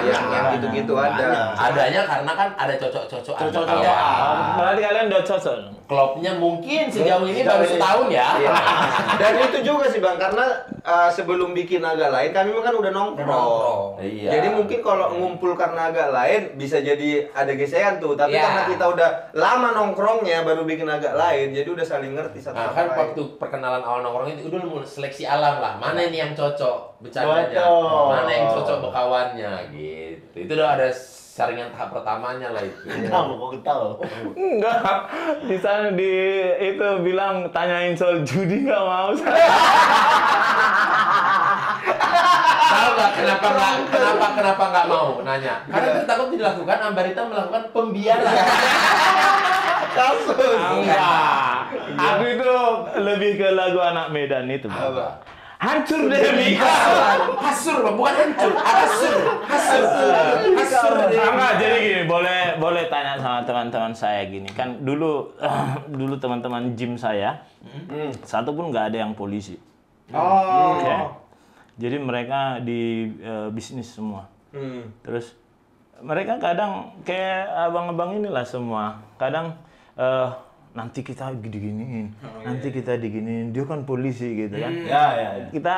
Yang gitu-gitu ada. Adanya karena kan ada cocok-cocokan. Berarti kalian udah cocok. Klubnya mungkin sejauh ini baru setahun ya. Iya. Dan itu juga sih Bang, karena sebelum bikin Agak Lain kami kan udah nongkrong. Iya. Jadi mungkin kalau ngumpul karena Agak Lain bisa jadi ada gesekan tuh. Tapi Iya. karena kita udah lama nongkrongnya baru bikin Agak Lain, jadi udah saling ngerti satu Nah, sama kan lain. waktu perkenalan awal nongkrong itu udah mau seleksi alam lah. Mana ini yang cocok bercandanya? Betul. Mana yang cocok berkawannya gitu. Itu udah ada saringan tahap pertamanya lah itu. Kamu kok ketawa? Enggak, di sana itu bilang tanyain soal judi nggak mau. Tahu nggak kenapa nggak mau nanya? Karena itu takut dilakukan Ambarita melakukan pembiaran. Kasus. Enggak, aku itu lebih ke lagu anak Medan itu. Bang. Hancur demi kau. Hasur, Bang, bukan hancur. Hasur. Enggak, jadi gini, boleh tanya sama teman-teman saya gini. Kan dulu teman-teman gym saya, satu pun nggak ada yang polisi. Oh. Oke. Jadi mereka di bisnis semua. Terus mereka kadang kayak abang-abang inilah semua. Kadang nanti kita diginiin, nanti kita diginiin. Dia kan polisi gitu kan. Ya. Kita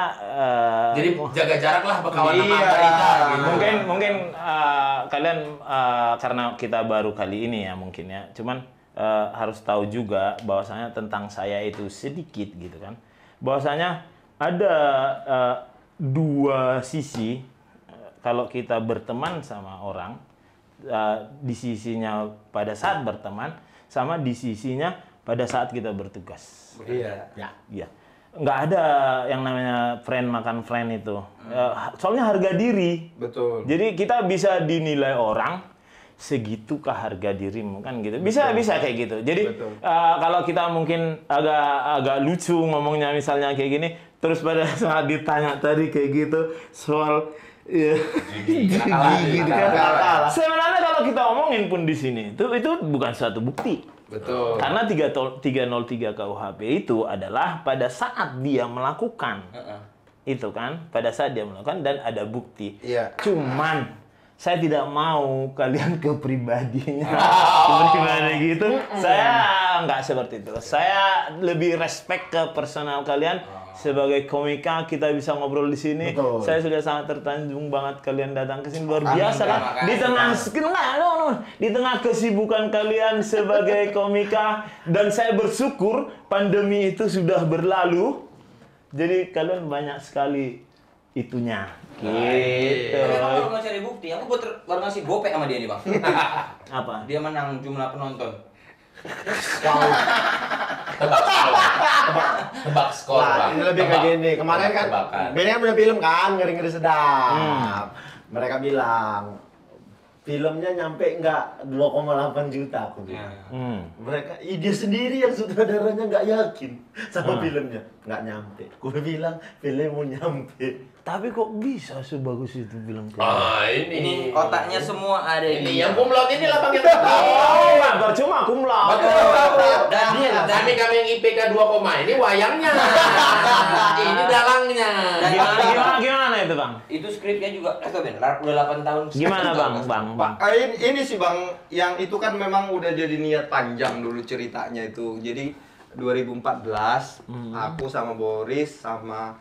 Jadi jaga jarak lah berkawan sama Iya. Ambarita gitu. mungkin kalian karena kita baru kali ini ya mungkin ya. Cuman harus tahu juga bahwasanya tentang saya itu sedikit gitu kan. Bahwasanya ada dua sisi kalau kita berteman sama orang, di sisinya pada saat berteman sama di sisinya pada saat kita bertugas. Iya. Iya. Nggak ada yang namanya friend makan friend itu. Soalnya harga diri. Betul. Jadi kita bisa dinilai orang segitukah harga dirimu kan gitu. Bisa kayak gitu. Jadi kalau kita mungkin agak lucu ngomongnya misalnya kayak gini, terus pada saat ditanya tadi kayak gitu soal gitu kan. Sebenarnya kalau kita omongin pun di sini itu bukan suatu bukti. Betul. Karena 303 KUHP itu adalah pada saat dia melakukan. Itu kan, pada saat dia melakukan dan ada bukti. Iya. Cuman saya tidak mau kalian ke pribadinya. Pribadi gitu. Saya nggak seperti itu. Saya lebih respect ke personal kalian. Sebagai komika kita bisa ngobrol di sini. Betul. Saya sudah sangat tertanjung banget kalian datang ke sini, luar biasa kan. Di tengah di tengah kesibukan kalian sebagai komika, dan saya bersyukur pandemi itu sudah berlalu. Jadi kalian banyak sekali itunya. Gitu. Tapi emang baru mau cari bukti, aku baru ngasih gopek sama dia nih Bang. Apa? Dia menang jumlah penonton. Tebak skor, Nah, Bang. ini lebih kayak gini. Kemarin kan, Tebakan. Benny kan udah film kan, ngeri-ngeri sedap. Mereka bilang, filmnya nyampe nggak 2,8 juta aku bilang. Mereka, dia sendiri yang sutradaranya nggak yakin sama filmnya. Nggak nyampe. Gue bilang, filmnya mau nyampe. Tapi kok bisa sebagus itu bilang kayak Ini Otaknya semua ada ini di yang kumlaut ini lah Bang yang Oh, nggak percuma aku melawan. Dan kami yang IPK 2, ini wayangnya. Ini dalangnya. Gimana itu Bang? itu skripnya juga, Ben, udah 8 tahun. Gimana Bang? Ini sih Bang, yang itu kan memang udah jadi niat panjang dulu ceritanya itu. Jadi 2014 aku sama Boris sama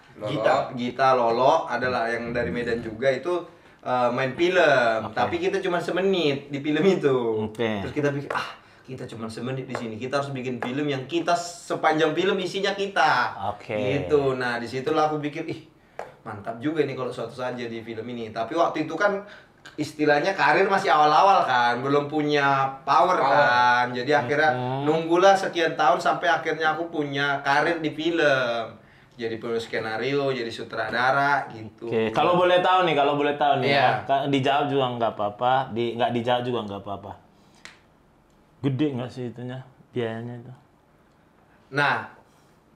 Gita Lolo adalah yang dari Medan juga itu main film. Tapi kita cuma semenit di film itu. Terus kita pikir kita cuma semenit di sini. Kita harus bikin film yang kita sepanjang film isinya kita. Gitu. Nah, disitulah aku pikir mantap juga nih kalau suatu saat jadi film ini. Tapi waktu itu kan istilahnya karir masih awal-awal kan, belum punya power kan. Jadi akhirnya nunggulah sekian tahun sampai akhirnya aku punya karir di film. Jadi penulis skenario, jadi sutradara gitu. Kalau boleh tahu nih ya. Dijawab juga nggak apa-apa, nggak dijawab juga nggak apa-apa. Gede nggak sih itunya, biayanya itu? Nah,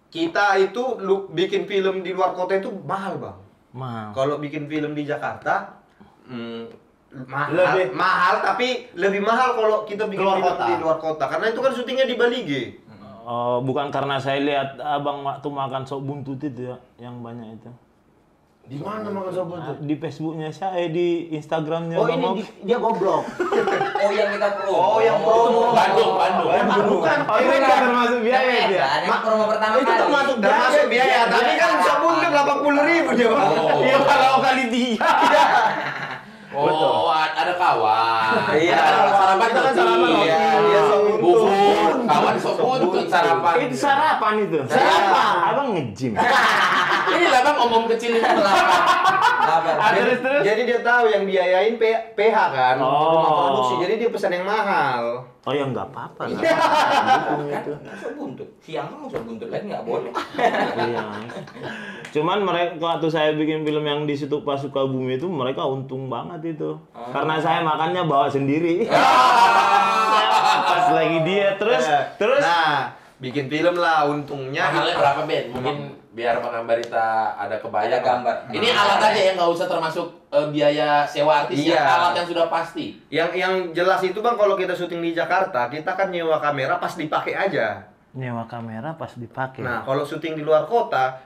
kita itu bikin film di luar kota itu mahal, Bang. Mahal. Kalau bikin film di Jakarta mahal, tapi lebih mahal kalau kita bikin film di luar kota. Karena itu kan syutingnya di Bali G. Oh, bukan karena saya lihat abang waktu makan sop buntut itu ya, yang banyak itu. Di mana makan sop buntut? Di Facebooknya saya, di Instagramnya Oh Bang ini Oki. dia goblok. Oh yang kita promo. Oh yang promo. Bandung. Bukan. Oh ini nggak termasuk biaya itu ya? Ada yang promo pertama Itu kali. termasuk Termasuk biaya, tapi kan sop buntut 80.000 dia bang. Iya kalau kali 3. Oh, ada kawan. Iya. Sarapan Kita kan tuh. sarapan roti. Iya. Dia sop buntut. Bubur, kawan sop buntut sarapan. Itu sarapan itu. Sarapan. Abang nge-gym. Ini lah bang omong kecil ini lapar. Terus. Jadi dia tahu yang biayain PH kan, Oh. rumah produksi. Jadi dia pesan yang mahal. Oh ya nggak apa-apa. Kan sop buntut. Siang mau sop buntut lagi nggak boleh. Iya. Cuman mereka waktu saya bikin film yang di situ pas Sukabumi itu mereka untung banget itu. Karena saya makannya bawa sendiri. Pas lagi dia terus. Nah, bikin film lah untungnya. Mahalnya berapa Ben? Mungkin biar Bang Ambarita ada kebayang. Ada gambar. Ini alat aja ya, nggak usah termasuk biaya sewa artis Iya. alat yang sudah pasti. Yang jelas itu bang, kalau kita syuting di Jakarta, kita kan nyewa kamera pas dipakai aja. Nyewa kamera pas dipakai. Nah, kalau syuting di luar kota,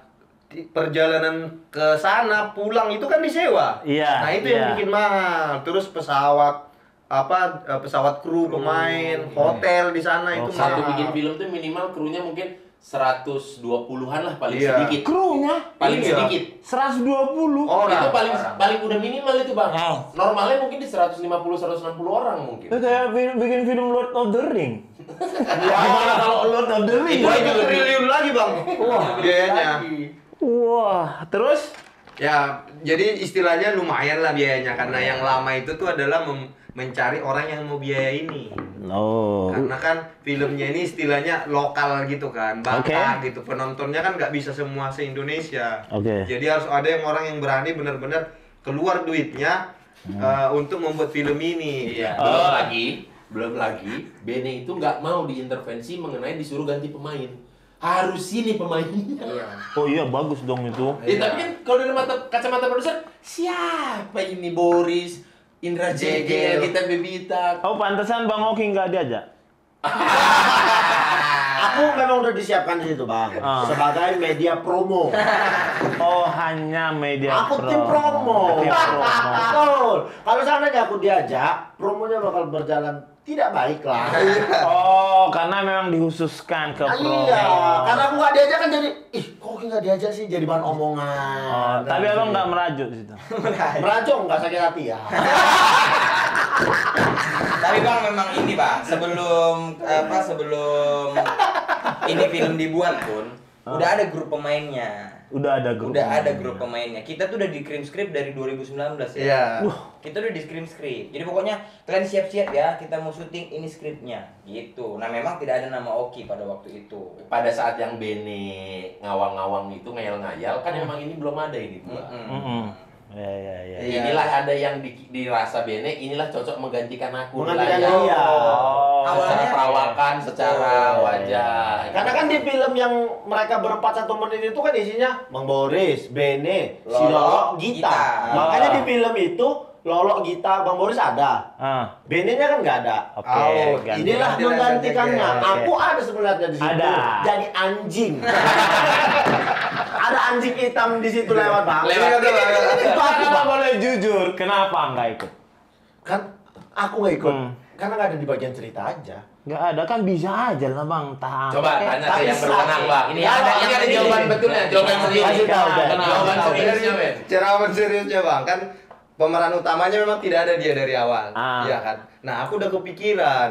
perjalanan ke sana pulang itu kan disewa. Iya, Nah, itu iya. yang bikin mahal. Terus pesawat pesawat kru, pemain, hotel di sana itu Satu mahal. bikin film tuh minimal krunya mungkin 120-an lah paling Iya. sedikit. Krunya Paling Iya. sedikit. 120. Orang. Itu paling udah minimal itu bang. Oh. Normalnya mungkin di 150-160 orang mungkin. Itu kayak bikin film Lord of the Ring. Gimana kalau Lord of the Ring? Itu aja triliun lagi bang. Wah, biayanya. Wah, terus? Ya, jadi istilahnya lumayan lah biayanya karena yang lama itu tuh adalah mencari orang yang mau biaya ini. Oh. Karena kan filmnya ini istilahnya lokal gitu kan, Batak gitu. Penontonnya kan nggak bisa semua se-Indonesia. Oke. Jadi harus ada yang orang yang berani benar-benar keluar duitnya untuk membuat film ini. Iya. Belum lagi, Bene itu nggak mau diintervensi mengenai disuruh ganti pemain. Harus ini pemainnya. Oh iya bagus dong itu. Tapi kan kalau dari kacamata produser, siapa ini Boris, Indra Jegel, kita Bebita. Oh pantesan Bang Oki nggak diajak. Aku memang udah disiapkan di situ bang, sebagai media promo. Oh hanya media Aku tim promo. Tim promo. Betul. Kalau seandainya aku diajak, promonya bakal berjalan tidak baik lah. Oh karena memang dikhususkan ke promo. Iya, karena aku nggak diajak kan jadi, kok nggak diajak sih jadi bahan omongan. Oh, tapi abang nggak merajuk di situ. meracung nggak sakit hati ya. Tapi bang memang ini bang sebelum ini film dibuat pun udah ada grup pemainnya. Udah ada grup. Udah ada grup pemainnya. Kita tuh udah dikirim skrip dari 2019 ya. Iya. Kita udah dikirim skrip. Jadi pokoknya kalian siap-siap ya, kita mau syuting ini skripnya gitu. Nah, memang tidak ada nama Oki pada waktu itu. Pada saat yang Bene ngawang-ngawang itu ngayal-ngayal kan memang ini belum ada ini. Ya. Inilah ada yang dirasa Bene, inilah cocok menggantikan aku. Menggantikan Layar. dia. Secara Awalnya- perawakan, secara wajah. Karena kan di film yang mereka berempat 1 menit itu kan isinya Bang Boris, Bene, si Lolo, Gita. Gita. Makanya di film itu Lolo, Gita, Bang Boris ada. Bene-nya kan nggak ada. Oke, ganti. Inilah Ganti. menggantikannya. Oke. Aku ada sebenarnya di situ. Ada. Jadi anjing. Ada anjing hitam di situ lewat bang. Lewat. Itu aku Kalau bang. boleh jujur, kenapa nggak ikut? Kan aku nggak ikut. Hmm. Karena nggak ada di bagian cerita aja. Nggak ada kan bisa aja lah bang. Coba tanya ke tapi yang berwenang bang. Ini Kalau ada yang ini- jawaban betulnya, jawaban serius. Kasih tahu, Ben. Jawaban Kasih tahu, Ben. seriusnya Ben. Jawaban seriusnya bang, kan pemeran utamanya memang tidak ada dia dari awal, iya kan. Nah aku udah kepikiran,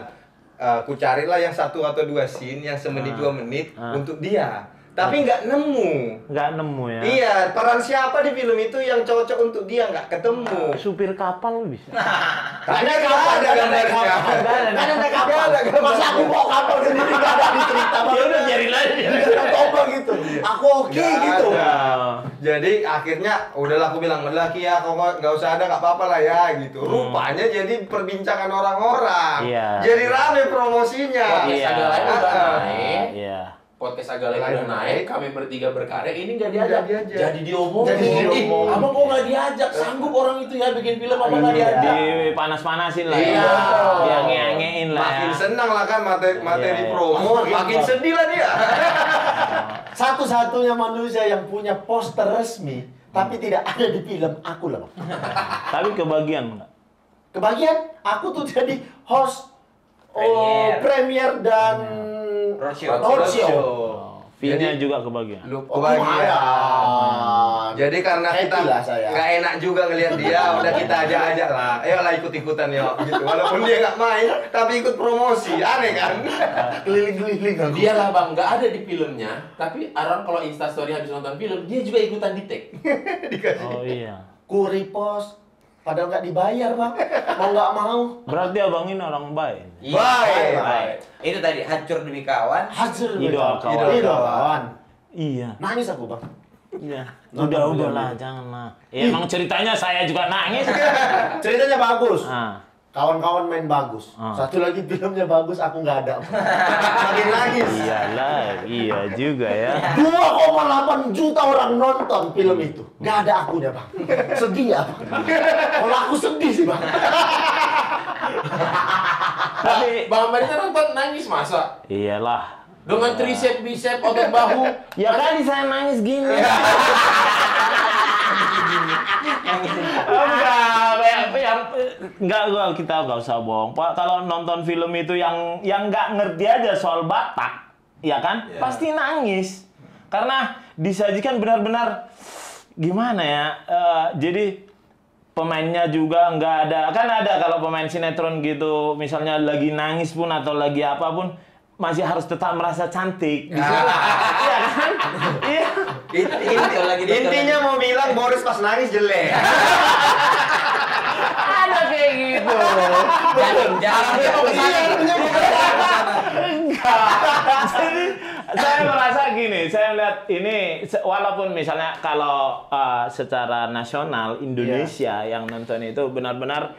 aku carilah yang 1 atau 2 scene yang semenit 2 menit untuk dia. Tapi nggak nemu. Nggak nemu ya. Iya, peran siapa di film itu yang cocok untuk dia nggak ketemu. Supir kapal bisa. Karena kapal ada gambarnya. Kan ada kapal. Masa aku bawa kapal sendiri nggak ada di cerita. Ya udah biarin aja. Coba gitu. Aku oke Nggak gitu. ada. Jadi akhirnya udahlah aku bilang udah Ki ya, kok nggak usah ada nggak apa-apa lah ya gitu. Rupanya jadi perbincangan orang-orang. Iya. Jadi rame promosinya. Podcast agak lain udah naik. Iya. Podcast agak lain udah naik, kami bertiga berkarya, ini nggak Nggak diajak. diajak. Jadi diomongin. Jadi diomongin. Abang kok nggak diajak? Sanggup orang itu ya bikin film, abang nggak diajak. Dipanas-panasin lah. Iya. Dia nge-ngein lah. Makin ya. senang lah kan materi Iya. promo, makin sedih lah dia. Satu-satunya manusia yang punya poster resmi tapi tidak ada di film aku lah, Bang. Tapi kebagian nggak? Kebagian, aku tuh jadi host premier dan roadshow. Fee-nya juga kebagian. Lu kebagian. Jadi karena kita nggak enak juga ngelihat dia, udah kita ajak lah. Ayolah ikut-ikutan yuk. Gitu. Walaupun dia nggak main, tapi ikut promosi. Aneh kan? Keliling-keliling. Dia lah bang, nggak ada di filmnya. Tapi orang kalau Instastory habis nonton film, dia juga ikutan di tag. Oh iya. Ku repost. Padahal nggak dibayar, Bang. Mau nggak mau. Berarti abang ini orang baik. Baik. Itu tadi hancur demi kawan. Hasil Idola kawan. Idola kawan. Iya. Nangis aku, Bang. Iya. Udahlah, janganlah. Ya, emang ceritanya saya juga nangis. Ceritanya bagus. Ah. Kawan-kawan main bagus. Satu lagi filmnya bagus, aku nggak ada. Makin nangis. Iyalah, iya juga ya. 2,8 juta orang nonton film itu. Nggak ada akunya, Bang. Sedih ya, Bang. Kalau aku sedih sih, Bang. Tapi Bang Barita nonton nangis masa? iyalah. Dengan tricep, bicep, otot bahu. Ya kan saya nangis gini. Enggak, kita nggak usah bohong. Pak, kalau nonton film itu yang nggak ngerti aja soal Batak, ya kan? Yeah. Pasti nangis. Karena disajikan benar-benar gimana ya? Jadi pemainnya juga nggak ada. Kan ada kalau pemain sinetron gitu, misalnya lagi nangis pun atau lagi apapun, masih harus tetap merasa cantik. Gitu. Iya kan? Iya. Intinya mau bilang Boris pas nangis jelek. Ada kayak gitu. Jangan dia mau ke sana. Enggak. Jadi saya merasa gini, saya lihat ini walaupun misalnya kalau secara nasional Indonesia yang nonton itu benar-benar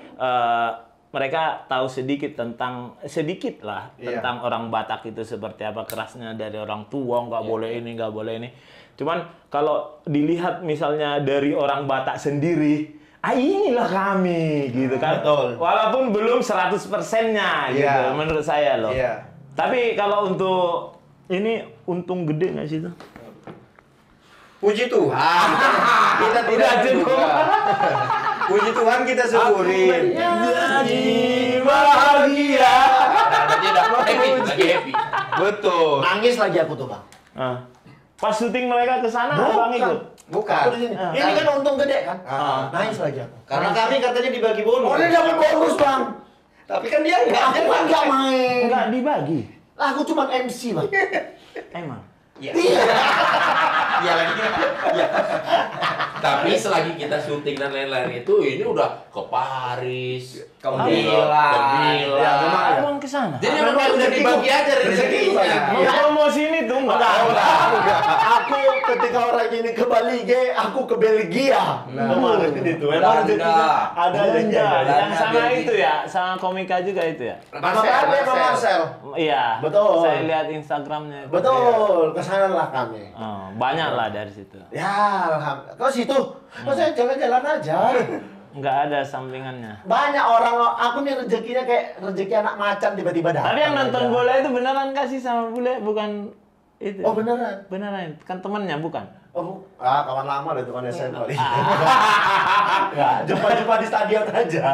mereka tahu sedikit tentang tentang orang Batak itu seperti apa, kerasnya dari orang tua, nggak boleh ini, nggak boleh ini. Cuman kalau dilihat misalnya dari orang Batak sendiri, inilah kami gitu kan. Betul. Walaupun belum 100%-nya gitu menurut saya loh. Iya. Tapi kalau untuk ini untung gede nggak sih itu? Puji Tuhan. Kita tidak juga. Puji Tuhan kita syukurin. Jadi bahagia. Berarti udah happy, lagi happy. Betul. Nangis lagi aku tuh, Bang. Pas syuting mereka ke sana, abang ikut. Bukan. Aku di sini. Ini kan untung gede kan? Nangis lagi aku. Karena kami katanya dibagi bonus. Oh, ini dapat bonus, Bang. Tapi kan dia enggak. Aku kan nggak main. Enggak dibagi. Lah, aku cuma MC, Bang. Emang. Iya. Iya lagi. Iya. Tapi selagi kita syuting dan lain-lain itu, ini udah ke Paris, Ke Milan. Ya, memang ya. Abang ke sana. Jadi memang kayak udah dibagi aja rezekinya. Mau promosi ini tuh enggak? Aku ketika orang ini ke Bali, aku ke Belgia. Kemarin itu. Memang rezekinya ada Belanda. aja. Yang sama itu ya, sama komika juga itu ya. Marcel. Iya. Betul. Saya lihat Instagramnya. Itu. Betul, kesana lah kami. Oh, banyak lah dari situ. Ya, alhamdulillah. Kok situ? Kok saya jalan-jalan aja? Nggak ada sampingannya. Banyak orang, aku nih rezekinya kayak rezeki anak macan tiba-tiba datang. Tapi yang nonton aja. bola itu beneran kasih sama bule, bukan itu. Oh, beneran? Beneran, kan temannya bukan? Oh, kawan lama lah itu kan SMA. Ya, jumpa-jumpa di stadion aja.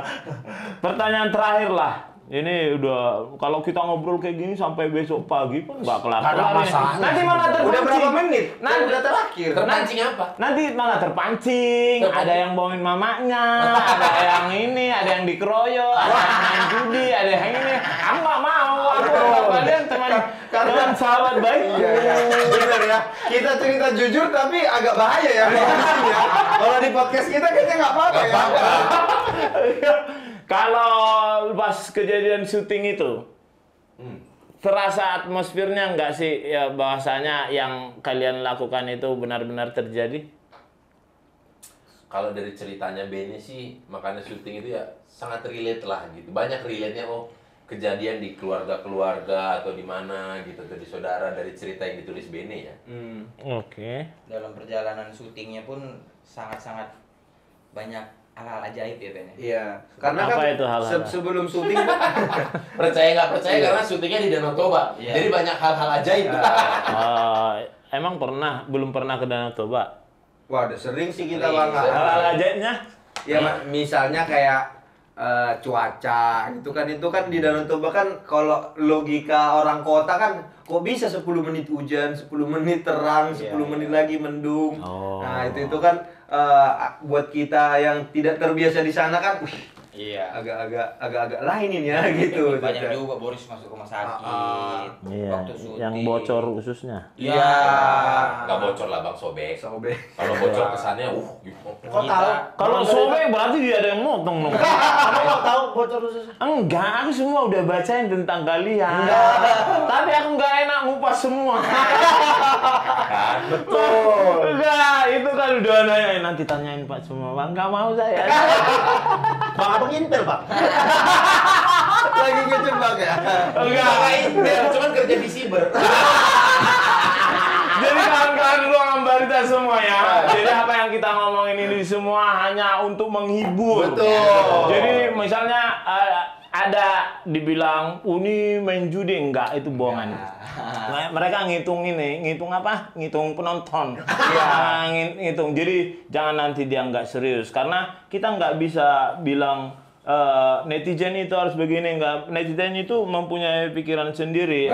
Pertanyaan terakhir lah. Ini udah kalau kita ngobrol kayak gini sampai besok pagi pun nggak kelar. Nggak ada masalah. Nanti malah terpancing. Udah berapa menit? Nanti Udah terakhir. Terpancing apa? Nanti malah terpancing. Ada yang bawain mamanya, ada yang ini, ada yang dikeroyok, ada yang main judi, ada yang ini. Aku nggak mau. Aku kalian teman sahabat baik. Bener ya. Kita cerita jujur tapi agak bahaya ya. Kalau di podcast kita kayaknya nggak apa-apa ya. Kalau pas kejadian syuting itu, terasa atmosfernya nggak sih ya bahwasanya yang kalian lakukan itu benar-benar terjadi? Kalau dari ceritanya Benny sih, makanya syuting itu ya sangat relate lah gitu. Banyak relate-nya kejadian di keluarga-keluarga atau di mana gitu, atau di saudara dari cerita yang ditulis Benny ya. Oke. Dalam perjalanan syutingnya pun sangat-sangat banyak hal-hal ajaib ya Ben. Iya. Karena Apa kan itu hal-hal? sebelum syuting Percaya nggak percaya karena syutingnya di Danau Toba. Iya. Jadi banyak hal-hal ajaib. Emang belum pernah ke Danau Toba? Wah, udah sering sih kita Bang. Hal-hal ajaibnya? Ya misalnya kayak cuaca itu kan di Danau Toba kan kalau logika orang kota kan kok bisa 10 menit hujan, 10 menit terang, 10 menit lagi mendung. Nah, itu kan buat kita yang tidak terbiasa di sana kan Iya. agak lain ini ya gitu. Banyak juga Boris masuk rumah sakit. Iya, Waktu syuting. yang bocor ususnya. Iya. Nggak bocor lah Bang, sobek. Sobek. Kalau bocor kesannya, gitu. Kok tahu? Kalau sobek berarti dia ada yang motong dong. Kamu kok tahu bocor usus? Enggak, aku semua udah bacain tentang kalian. Tapi aku nggak enak ngupas semua. Betul. Enggak, itu kan udah nanya nanti tanyain Pak semua. Bang, nggak mau saya. Bang abang intel, Pak. Lagi ngejebak ya. Enggak, cuman kerja di siber. Jadi kawan-kawan ruangan barita semua ya. Jadi apa yang kita ngomongin ini semua hanya untuk menghibur. Betul. Jadi misalnya ada dibilang Uni main judi, enggak, itu bohongan. Mereka ngitung apa? Ngitung penonton. Iya, ngitung. Jadi jangan nanti dia nggak serius karena kita nggak bisa bilang netizen itu harus begini, enggak. Netizen itu mempunyai pikiran sendiri.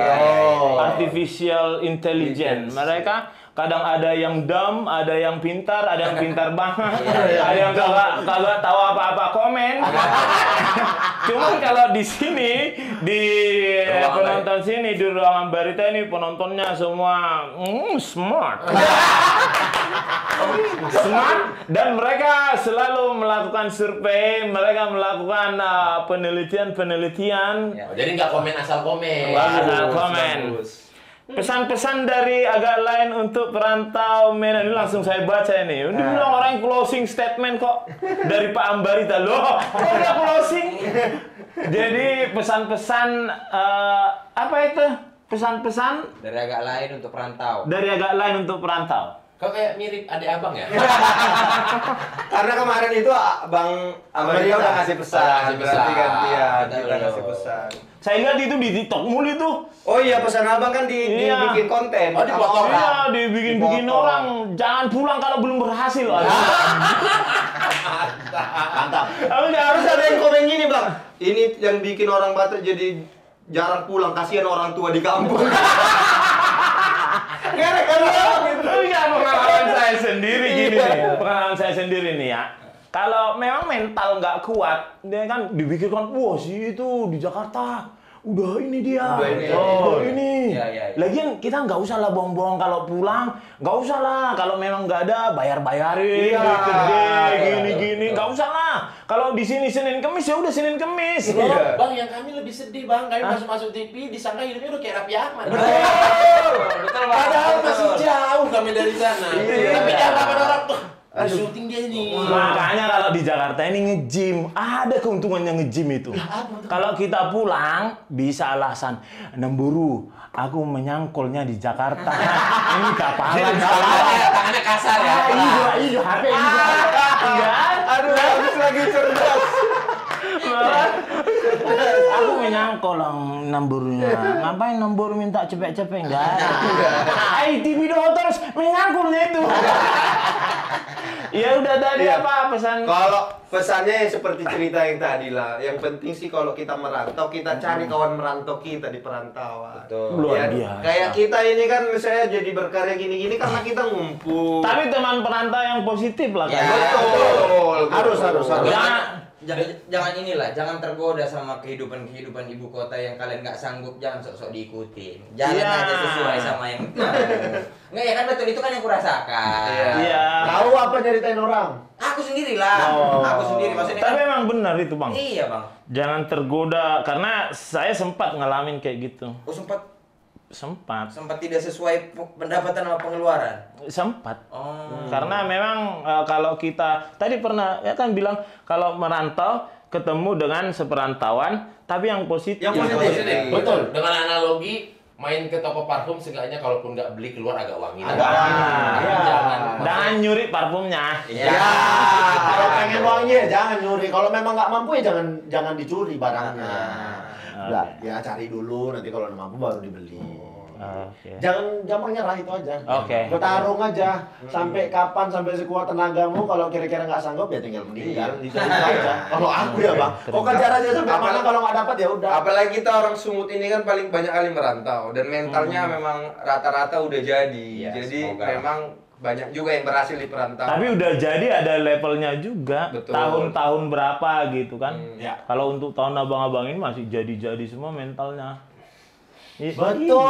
Artificial intelligence. Mereka kadang ada yang dumb, ada yang pintar, ada yang pintar banget, ada yang kagak tahu apa-apa komen. Cuman kalau di sini, di penonton sini, di ruangan barita ini penontonnya semua smart. Smart, dan mereka selalu melakukan survei, mereka melakukan penelitian. Jadi nggak komen asal komen. Asal komen. Pesan-pesan dari agak lain untuk perantau Medan ini langsung saya baca ini. Ini bilang orang closing statement kok dari Pak Ambarita. Loh, kok dia closing? Jadi pesan-pesan apa itu? Pesan-pesan Dari agak lain untuk perantau. dari agak lain untuk perantau. Kok kayak mirip adik abang ya? Karena kemarin itu Bang Amalia udah ngasih pesan, berarti gantian kita ngasih pesan. Saya lihat itu di TikTok mulu itu. Oh iya, pesan abang kan Iya. dibikin konten. Oh, dipotong. Iya, dibikin-bikin Dipotong. orang jangan pulang kalau belum berhasil. Mantap. Harus ada yang komen gini Bang. Ini yang bikin orang Batak jadi jarang pulang, kasihan orang tua di kampung. Gara-gara gitu. Enggak, pengalaman saya sendiri gini nih. Pengalaman saya sendiri nih ya. Kalau memang mental nggak kuat, dia kan dipikirkan, wah sih itu di Jakarta. Udah ini dia. Udah ini. Iya. Lagian kita nggak usah lah bohong-bohong kalau pulang. Nggak usah lah. Kalau memang nggak ada, bayar-bayarin. Iya. Gede, gini-gini. Nggak usah lah. Kalau di sini Senin Kemis, ya udah Senin Kemis. Iya. Bang, yang kami lebih sedih Bang, kami masuk-masuk TV disangka hidupnya udah kayak Raffi Ahmad. Betul, Bang. Padahal Betul. masih jauh kami dari sana. Tapi dianggapan orang tuh, syuting dia ini. Makanya kalau di Jakarta ini nge-gym, ada keuntungannya nge-gym itu. Kalau kita pulang, bisa alasan, Nemburu, aku menyangkolnya di Jakarta. Ini kapalan. Tangannya kasar ya. Iya, HP juga. Enggak. Aduh, habis lagi cerdas. Aku menyangkol Nemburunya. Ngapain Nemburu minta cepet-cepet? Enggak. ITV doang terus menyangkulnya itu. Ya udah tadi Iya. apa pesan? Kalau pesannya seperti cerita yang tadi lah. Yang penting sih kalau kita merantau, kita cari kawan merantau kita di perantauan. Luar Ya, biasa. kayak kita ini kan saya jadi berkarya gini-gini karena kita ngumpul. Tapi teman perantau yang positif lah kan. Ya. Betul. Harus. Jangan inilah, jangan tergoda sama kehidupan ibu kota yang kalian nggak sanggup, jangan sok-sok diikutin. Jalan Iya. aja sesuai sama yang nggak ya kan, betul itu kan yang kurasakan. Iya. Tahu apa nyeritain orang? Aku sendiri lah, aku sendiri maksudnya. Tapi Kan, memang benar itu Bang. iya Bang. Jangan tergoda karena saya sempat ngalamin kayak gitu. Oh sempat tidak sesuai pendapatan sama pengeluaran. Sempat. Oh. Karena memang kalau kita tadi pernah ya kan bilang kalau merantau ketemu dengan seperantauan tapi yang positif. Yang positif. Betul. Dengan analogi main ke toko parfum seenggaknya kalaupun nggak beli keluar agak wangi. Agak wangi. Jangan nyuri parfumnya. Iya. Ya, kalau pengen wangi ya jangan nyuri. Kalau memang nggak mampu ya jangan dicuri barangnya. Udah, ya cari dulu nanti kalau udah mampu baru dibeli. Jangan gampang nyerah, itu aja. Bertarung aja sampai kapan, sampai sekuat tenagamu. Kalau kira-kira nggak sanggup ya tinggal meninggal. Itu aja. Kalau aku ya bang, kok kejar aja sampai mana, kalau nggak dapat ya udah. Apalagi kita orang Sumut ini kan paling banyak kali merantau dan mentalnya memang rata-rata udah jadi. Jadi memang banyak juga yang berhasil di perantauan. Tapi udah jadi ada levelnya juga. Tahun-tahun berapa gitu kan. Kalau untuk tahun abang-abang ini masih jadi-jadi semua mentalnya. Betul.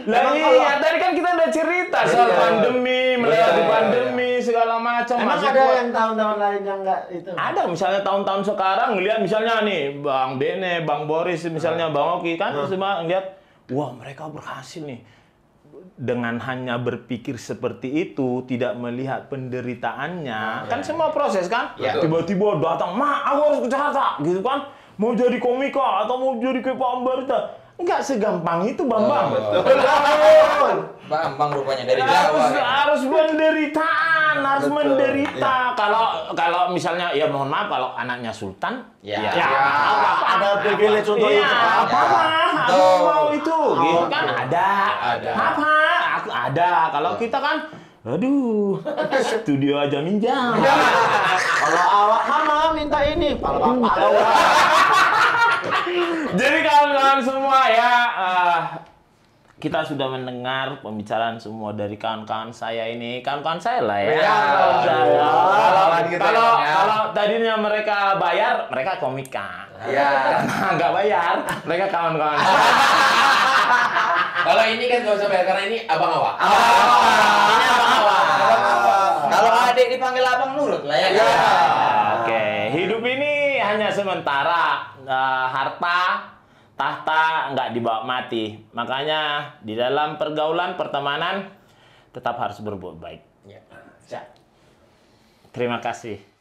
Iya, tadi kan kita udah cerita soal pandemi, melewati pandemi segala macam. Emang ada yang tahun-tahun lain yang enggak itu? Ada, misalnya tahun-tahun sekarang ngelihat misalnya nih Bang Bene, Bang Boris, misalnya Bang Oki kan semua ngelihat, wah mereka berhasil nih. Dengan hanya berpikir seperti itu, tidak melihat penderitaannya, kan semua proses kan. Tiba-tiba datang, aku harus ke Jakarta, gitu kan. Mau jadi komika atau mau jadi kayak Pak Barita. Enggak segampang itu, Bambang. Bambang rupanya dari Jawa. Harus penderitaan, harus menderita. Kalau misalnya, ya mohon maaf kalau anaknya Sultan, ada privilege untuk itu. Aku mau itu, gitu kan ada. Aku ada. Kalau kita kan, aduh, studio aja minjam. Kalau awak mama minta ini, Jadi kawan-kawan semua ya, kita sudah mendengar pembicaraan semua dari kawan-kawan saya ini. Kawan-kawan saya lah ya. Kalau tadinya mereka bayar, mereka komika. Karena nggak bayar, mereka kawan-kawan. Kalau ini kan nggak usah bayar karena ini abang awak. Ini abang awak. Kalau adik dipanggil abang nurut lah ya. Oke, hidup ini hanya sementara. Harta, tahta nggak dibawa mati. Makanya di dalam pergaulan, pertemanan tetap harus berbuat baik. Terima kasih.